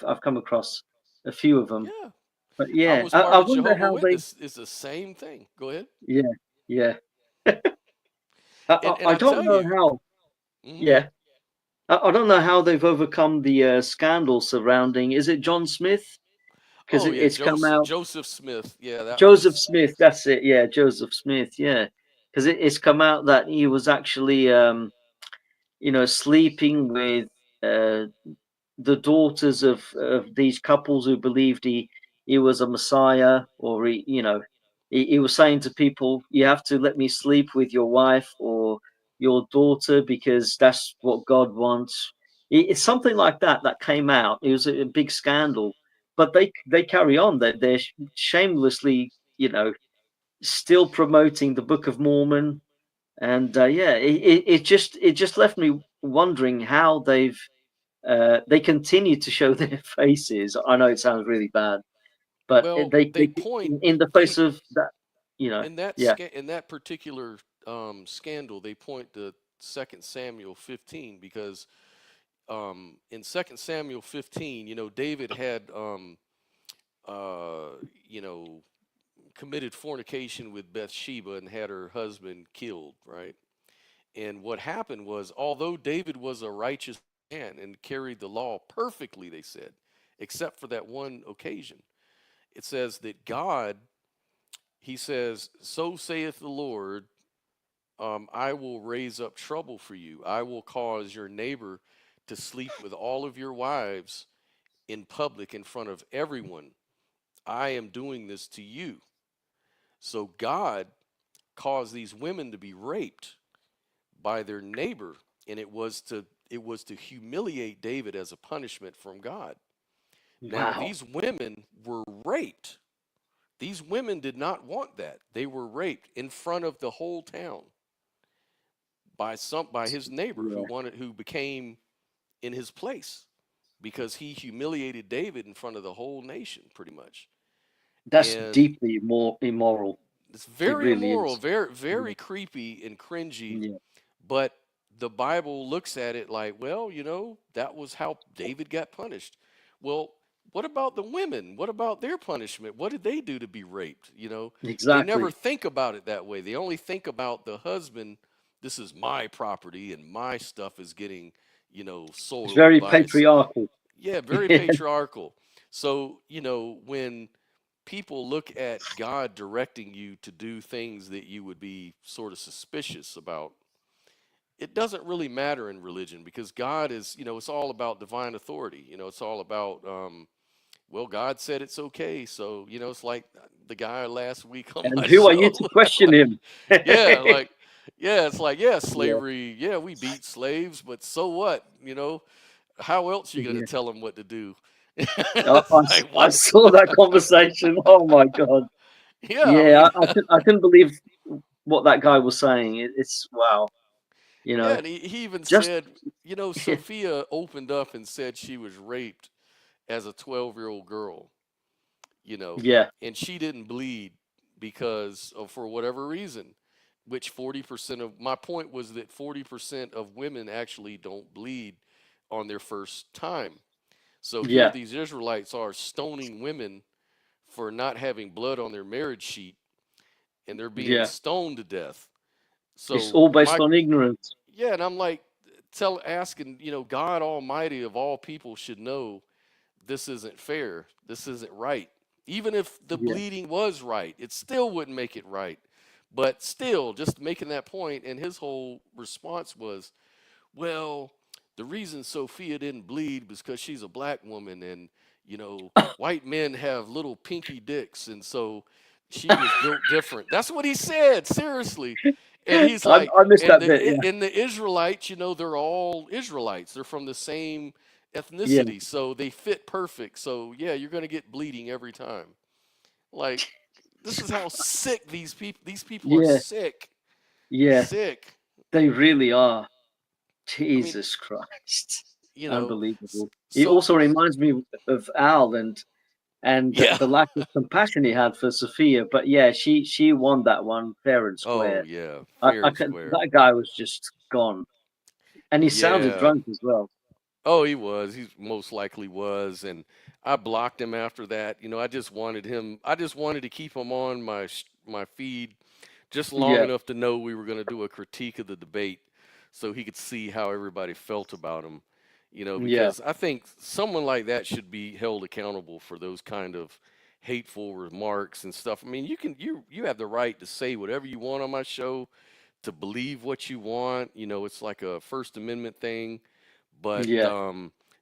I've come across a few of them. yeah, But I yeah, was I part of wonder Jehovah how they. Witness. It's the same thing. Go ahead. Yeah, yeah. I And I don't tell know you, how. mhm. Yeah, I don't know how they've overcome the scandal surrounding. Is it John Smith? Because Oh yeah, it's come out. Joseph Smith. Yeah, that Joseph was. Smith. That's it. Yeah, Joseph Smith. Yeah, because it's come out that he was actually, sleeping with uh, the daughters of these couples who believed he was a messiah, or he was saying to people, you have to let me sleep with your wife or your daughter because that's what God wants. It's something like that came out. It was a big scandal, but they carry on. They're shamelessly, still promoting the Book of Mormon. And yeah, it just left me wondering how they continue to show their faces. I know it sounds really bad, but Well, they they point in the they face of that, yeah. in that particular scandal, they point to Second Samuel 15, because in Second Samuel 15, David had uh, you know committed fornication with Bathsheba and had her husband killed, right? And what happened was, although David was a righteous man and carried the law perfectly, they said, except for that one occasion, it says that God, He says, so saith the Lord, I will raise up trouble for you. I will cause your neighbor to sleep with all of your wives in public in front of everyone. I am doing this to you. So God caused these women to be raped by their neighbor, and it was to humiliate David as a punishment from God. Now Wow, these women were raped. These women did not want that. They were raped in front of the whole town by his neighbor yeah, who became in his place, because he humiliated David in front of the whole nation pretty much. that's And deeply more immoral. it's It very really immoral, is. very Yeah, very creepy and cringy. yeah. But the Bible looks at it like, well, that was how David got punished. Well, what about the women? What about their punishment? What did they do to be raped? They never Exactly. think about it that way. They only think about the husband. This is my property and my stuff is getting, It's soiled very by patriarchal. yeah, very Yeah, patriarchal. So, when people look at God directing you to do things that you would be sort of suspicious about, it doesn't really matter in religion, because God is, it's all about divine authority. It's all about, well, God said it's okay. So, it's like the guy last week on and my who are you show. to question Like, him? yeah, like, yeah, it's like, yeah, Yeah, slavery. Yeah, we beat slaves, but so what? How else are you going to yeah. tell them what to do? I, It's I like, I what? saw that conversation. Oh my God. Yeah, I Yeah, mean, I couldn't believe what that guy was saying. It's wow, you yeah, know, and he even just said, Sophia opened up and said she was raped as a 12-year-old girl, yeah, and she didn't bleed because of, for whatever reason, which 40% of my point was that 40% of women actually don't bleed on their first time. So here yeah, these Israelites are stoning women for not having blood on their marriage sheet, and they're being yeah. stoned to death. It's So all based my on ignorance. yeah, and I'm like asking, God Almighty of all people should know this isn't fair. This isn't right. Even if the Yeah, bleeding was right, it still wouldn't make it right. But still, just making that point, and his whole response was, well, the reason Sophia didn't bleed was because she's a black woman, and white men have little pinky dicks, and so she was built different. That's what he said, seriously. And he's like, I missed and that bit. the Yeah, and the Israelites, they're all Israelites. They're from the same yeah, ethnicity, so they fit perfect. So yeah, you're gonna get bleeding every time. Like, this is how sick these people. These people are yeah, sick, yeah. sick. They really are. I mean, Jesus Christ, you know, unbelievable. He so also reminds me of Al and yeah. the lack of compassion he had for Sophia. But yeah, she won that one fair and Oh square. yeah, fair I and can. square. That guy was just gone, and he sounded Yeah. drunk as well. Oh, he was. He most likely was, and I blocked him after that. I just wanted him. I just wanted to keep him on my feed just long Yeah, enough to know we were going to do a critique of the debate, so he could see how everybody felt about him. yeah, Because I think someone like that should be held accountable for those kind of hateful remarks and stuff. I mean, you have the right to say whatever you want on my show, to believe what you want. It's like a First Amendment thing. But yeah,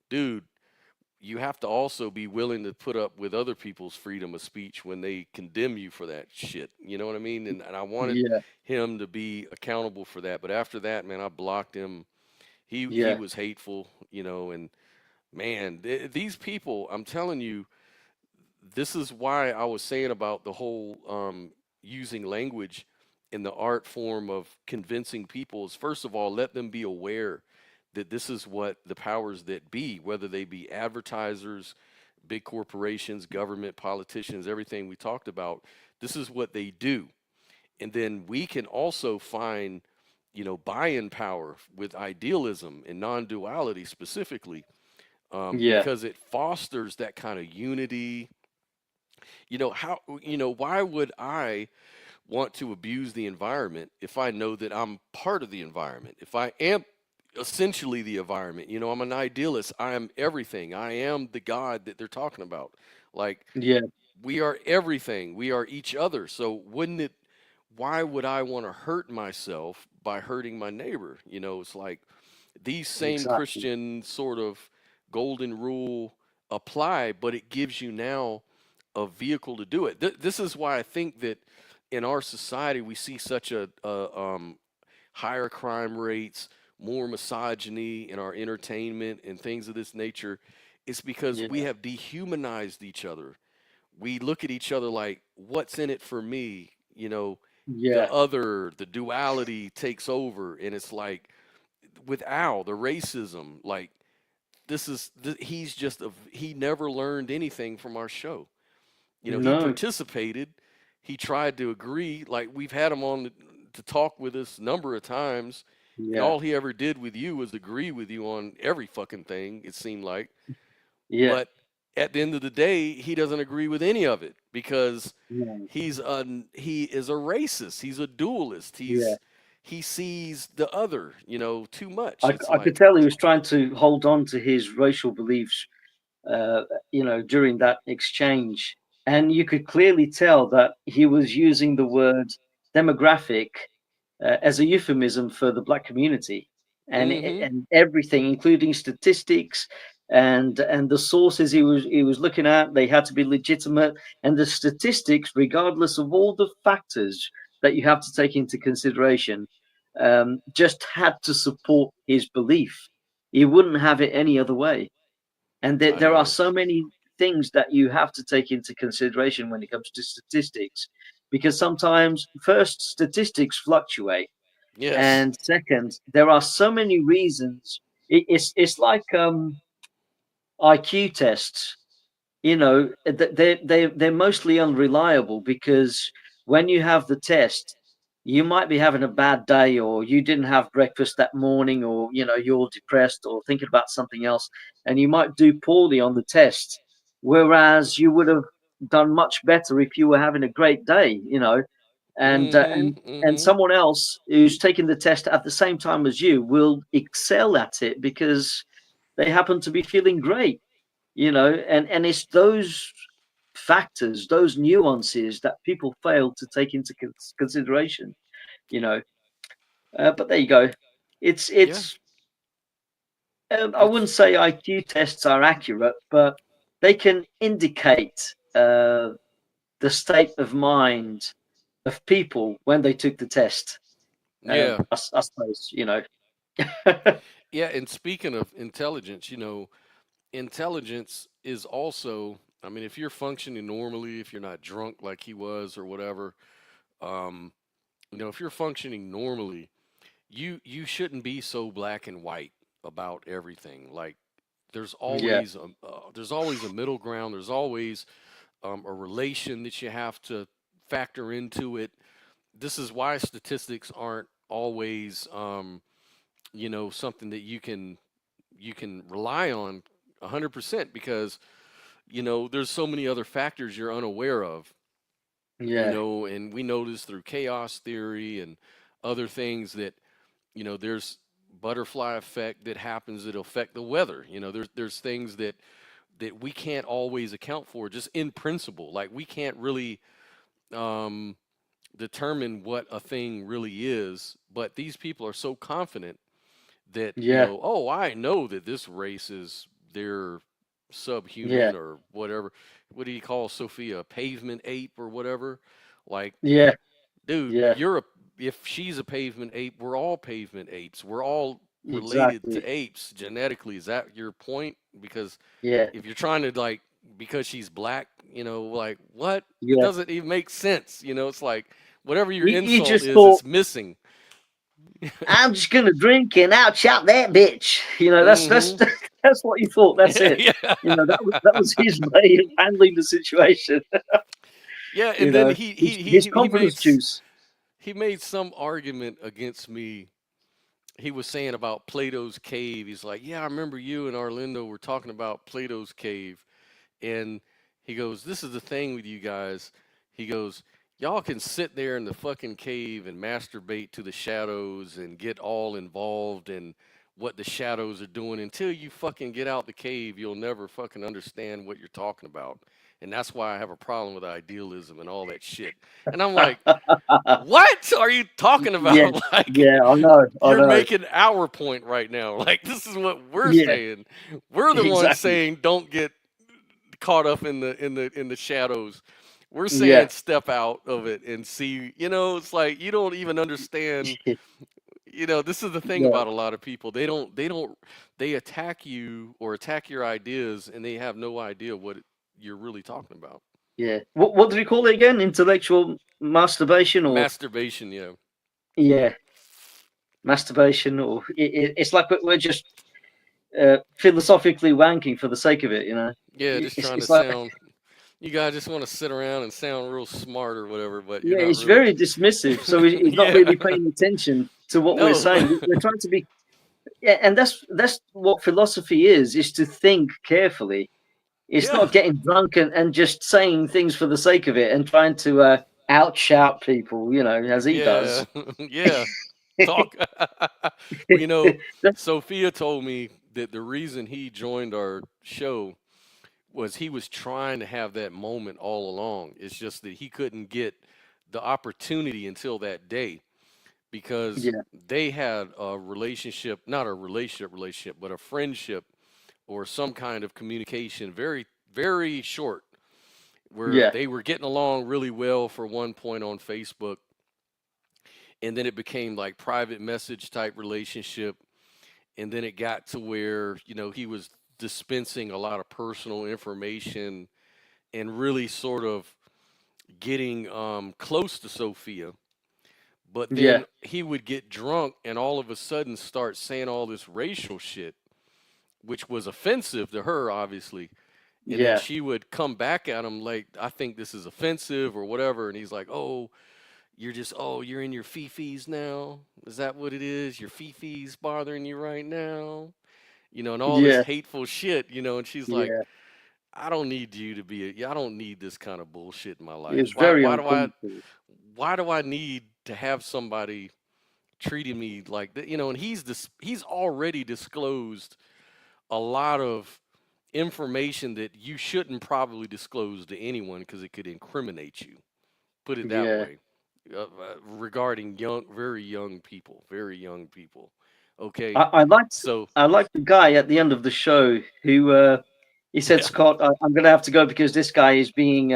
dude, you have to also be willing to put up with other people's freedom of speech when they condemn you for that shit. You know what I mean? And I wanted yeah, him to be accountable for that. But after that, man, I blocked him. He yeah, was hateful, and man, these people, I'm telling you, this is why I was saying about the whole using language in the art form of convincing people is, first of all, let them be aware that this is what the powers that be, whether they be advertisers, big corporations, government, politicians, everything we talked about, this is what they do. And then we can also find, buy-in power with idealism and non-duality specifically, yeah, because it fosters that kind of unity. Why would I want to abuse the environment if I know that I'm part of the environment? If I am essentially the environment, I'm an idealist. I am everything. I am the God that they're talking about. Like, yeah. we are everything. We are each other. So why would I want to hurt myself by hurting my neighbor? It's like these same Exactly. Christian sort of golden rule apply, but it gives you now a vehicle to do it. This is why I think that in our society we see such a higher crime rates, more misogyny in our entertainment and things of this nature. It's because Yeah, we have dehumanized each other. We look at each other like, what's in it for me? The yeah. other, the duality takes over, and it's like with Al, the racism, like he's just he never learned anything from our show. He No. participated, he tried to agree, like we've had him on to talk with us a number of times, and Yeah, all he ever did with you was agree with you on every fucking thing, it seemed like. yeah. But at the end of the day, he doesn't agree with any of it because No. he is a racist. He's a dualist. Yeah. He sees the other, too much. It's I could like, tell he was trying to hold on to his racial beliefs, during that exchange. And you could clearly tell that he was using the word demographic as a euphemism for the black community, mm-hmm. and everything, including statistics and the sources he was looking at. They had to be legitimate, and the statistics, regardless of all the factors that you have to take into consideration, just had to support his belief. He wouldn't have it any other way. And I there are know. so many. things that you have to take into consideration when it comes to statistics, because sometimes, first, statistics fluctuate, Yes. and second, there are so many reasons. It's like IQ tests. They're mostly unreliable, because when you have the test, you might be having a bad day, or you didn't have breakfast that morning, or you're depressed or thinking about something else, and you might do poorly on the test, whereas you would have done much better if you were having a great day. and uh, Mm-hmm. and and Mm-hmm. someone else who's taking the test at the same time as you will excel at it, because they happen to be feeling great. And it's those factors, those nuances, that people fail to take into consideration. you know but there you go. it's Yeah. it's I It's wouldn't say IQ tests are accurate, but they can indicate the state of mind of people when they took the test. yeah. I suppose. Yeah. And speaking of intelligence, intelligence is also, I mean, if you're functioning normally, if you're not drunk like he was or whatever, um, if you're functioning normally, you shouldn't be so black and white about everything. Like Yeah, there's always a middle ground. There's always a relation that you have to factor into it. This is why statistics aren't always something that you can rely on 100%, because there's so many other factors you're unaware of. yeah, And we know this through chaos theory and other things, that there's butterfly effect that happens that affect the weather. There's things that we can't always account for just in principle. Like, we can't really um, determine what a thing really is, but these people are so confident that, yeah, oh, I know that this race is, they're yeah, subhuman or whatever. What do you call Sophia, a pavement ape or whatever? Like, yeah, dude, yeah. if she's a pavement ape, we're all pavement apes. We're all related Exactly. to apes genetically. Is that your point? Because Yeah, if you're trying to, like, because she's black, like, what? It yeah. doesn't even make sense. It's like, whatever your You insult just is, thought, it's missing. I'm just gonna drink and outshot that bitch. That's Mm-hmm. that's what you thought. That's it. Yeah. That was his way of handling the situation. Yeah, You and then know, he he his, he his he he made confidence juice. he made some argument against me. He was saying about Plato's cave. He's like, "Yeah, I remember you and Orlando were talking about Plato's cave." And he goes, "This is the thing with you guys." He goes, "Y'all can sit there in the fucking cave and masturbate to the shadows and get all involved in what the shadows are doing. Until you fucking get out the cave, you'll never fucking understand what you're talking about. And that's why I have a problem with idealism and all that shit." And I'm like, "What are you talking Yeah, about?" Like, yeah. I know. I you're know. making our point right now. Like, this is what we're Yeah, saying. We're the ones exactly. saying don't get caught up in the shadows. We're saying Yeah, step out of it and see. It's like, you don't even understand. This is the thing yeah, about a lot of people. They attack you or attack your ideas, and they have no idea what you're really talking about. yeah. What do we call it again? Intellectual masturbation, or Masturbation, yeah. yeah, masturbation, or it's like we're just philosophically wanking for the sake of it. Yeah, just It's trying to it's like, sound. You guys just want to sit around and sound real smart or whatever, but you're yeah, not it's really. very dismissive. So he's not Yeah. really paying attention to what we're No. saying. We're trying to be, yeah, and that's what philosophy is to think carefully. It's Yeah. not getting drunk and just saying things for the sake of it and trying to outshout people, as he Yeah. does. Yeah. Talk. Well, Sophia told me that the reason he joined our show was he was trying to have that moment all along. It's just that he couldn't get the opportunity until that day, because Yeah, they had a relationship, not a relationship, but a friendship or some kind of communication, very, very short, where yeah, they were getting along really well for one point on Facebook, and then it became like private message type relationship, and then it got to where he was dispensing a lot of personal information and really sort of getting close to Sophia. But Yeah. then he would get drunk and all of a sudden start saying all this racial shit, which was offensive to her, obviously. And then Yeah. she would come back at him like, I think this is offensive or whatever. And he's like, oh, you're in your fifis now. Is that what it is? Your fifis bothering you right now? And all this Yeah. hateful shit, and she's like, Yeah. I don't need you to I don't need this kind of bullshit in my It life. was very uncomfortable. Why do I need to have somebody treating me like that? And he's already disclosed a lot of information that you shouldn't probably disclose to anyone because it could incriminate you. Put it that Yeah. way. Regarding very young people, very young people. Okay, I liked so I liked the guy at the end of the show who he said, yeah, Scott, I'm going to have to go because this guy is being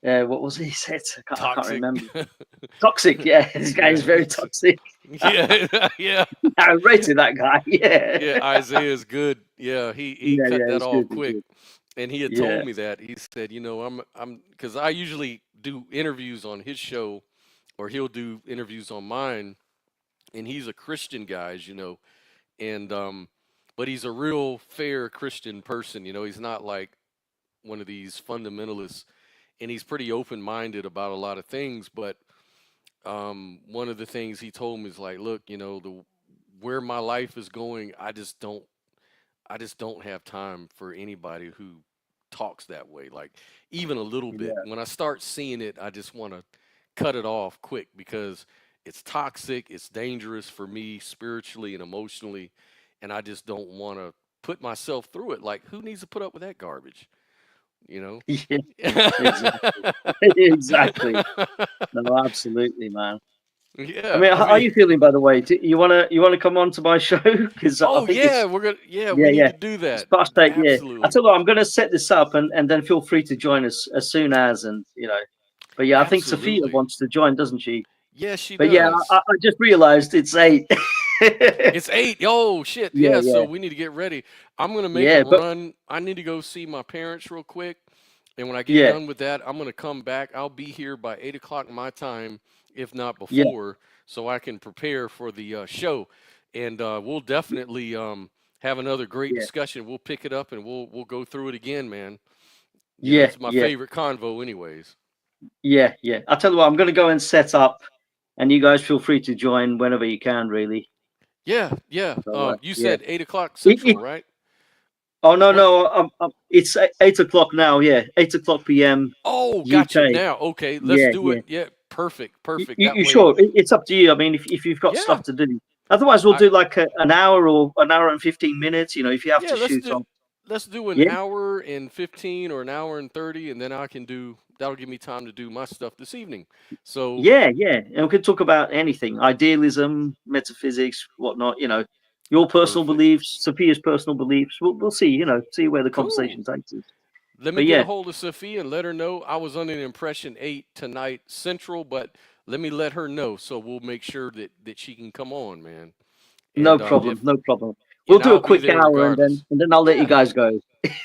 what was it he said? I can't toxic. remember. Toxic. Yeah, this guy is Yeah, very toxic. yeah, yeah, I rated that guy. Yeah. yeah. Isaiah is good. Yeah, he Yeah. cut Yeah. that It's off good. It's quick, good. and he had Yeah. told me that. He said, I'm because I usually do interviews on his show, or he'll do interviews on mine, and he's a Christian guy, as you know, and but he's a real fair Christian person. He's not like one of these fundamentalists, and he's pretty open minded about a lot of things. But one of the things he told me is like, look, the where my life is going, I just don't have time for anybody who talks that way, like even a little bit. Yeah. When I start seeing it, I just want to cut it off quick because it's toxic, it's dangerous for me spiritually and emotionally, and I just don't want to put myself through it. Like, who needs to put up with that garbage? You know? Yeah. Exactly. Exactly. No, absolutely, man. I Yeah, mean, I how are mean, you feeling, by the way? You wanna come on to my show? Because I oh think yeah, it's we yeah, need yeah. to do It's that. past 8. Yeah. I Absolutely, tell you what, I'm going to set this up, and then feel free to join us as soon as, and But yeah, I think Sophia absolutely. wants to join, doesn't she? Yes, she But yeah, does. I just realised it's 8. It's 8. Oh shit. Yeah, Yeah, so yeah, we need to get ready. I'm gonna make a yeah. But run. I need to go see my parents real quick. And when I get yeah, done with that, I'm gonna come back. I'll be here by 8 o'clock my time, if not yeah, before, so I can prepare for the show. And we'll definitely have another great yeah, discussion. We'll pick it up and we'll go through it again, man. yeah, It's my yeah, favorite convo, anyways. yeah, yeah. I tell you what, I'm going to go and set up, and you guys feel free to join whenever you can, really. Yeah, yeah. So You yeah. said 8 o'clock It, Central, it, right? oh no, What? no, it's 8 o'clock now. Yeah, 8 o'clock p.m. Oh, got you UK. now. Okay, let's Yeah, do yeah. it. Yeah, perfect, You, perfect. you, That you way, sure? It's up to you. I mean, if you've got yeah. stuff to do, otherwise we'll I do like an hour or an hour and 15 minutes. If you have yeah. to Let's shoot do off. let's do an Yeah, hour and 15 or an hour and 30, and then I can do. That'll give me time to do my stuff this evening. So yeah, yeah. And we can talk about anything: idealism, metaphysics, whatnot. Your personal perfect. beliefs, Sophia's personal beliefs. We'll see. See where the Cool. conversation takes us. Let me But get a yeah, hold of Sophia and let her know. I was under the impression 8 tonight Central, but let me let her know so we'll make sure that she can come on, man. no And problem, if no problem. We'll and do I'll a be quick there hour, and then regardless. I'll let you Yeah. guys go.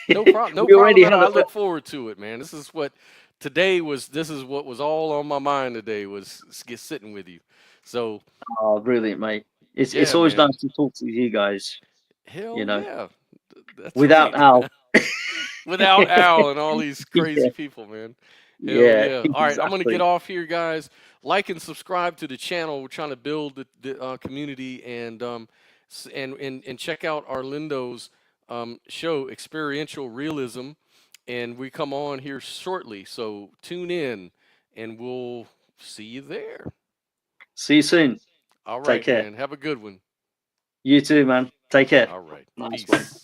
No problem. No We problem already at had all. I a look forward to it, man. This is what was all on my mind today was get sitting with you. So oh, brilliant, mate. It's yeah, always man. nice to talk to you guys. You Hell know, yeah. That's without right. Al. Without Al and all these Yeah, crazy people, man. Hell yeah, yeah. All right, I'm gonna get exactly. off here, guys. Like and subscribe to the channel. We're trying to build the community and and check out Arlindo's show, Experiential Realism, and we come on here shortly. So tune in, and we'll see you there. See you soon. All Take right, care. man. Have a good one. You too, man. Take care. All right. Nice one. Peace.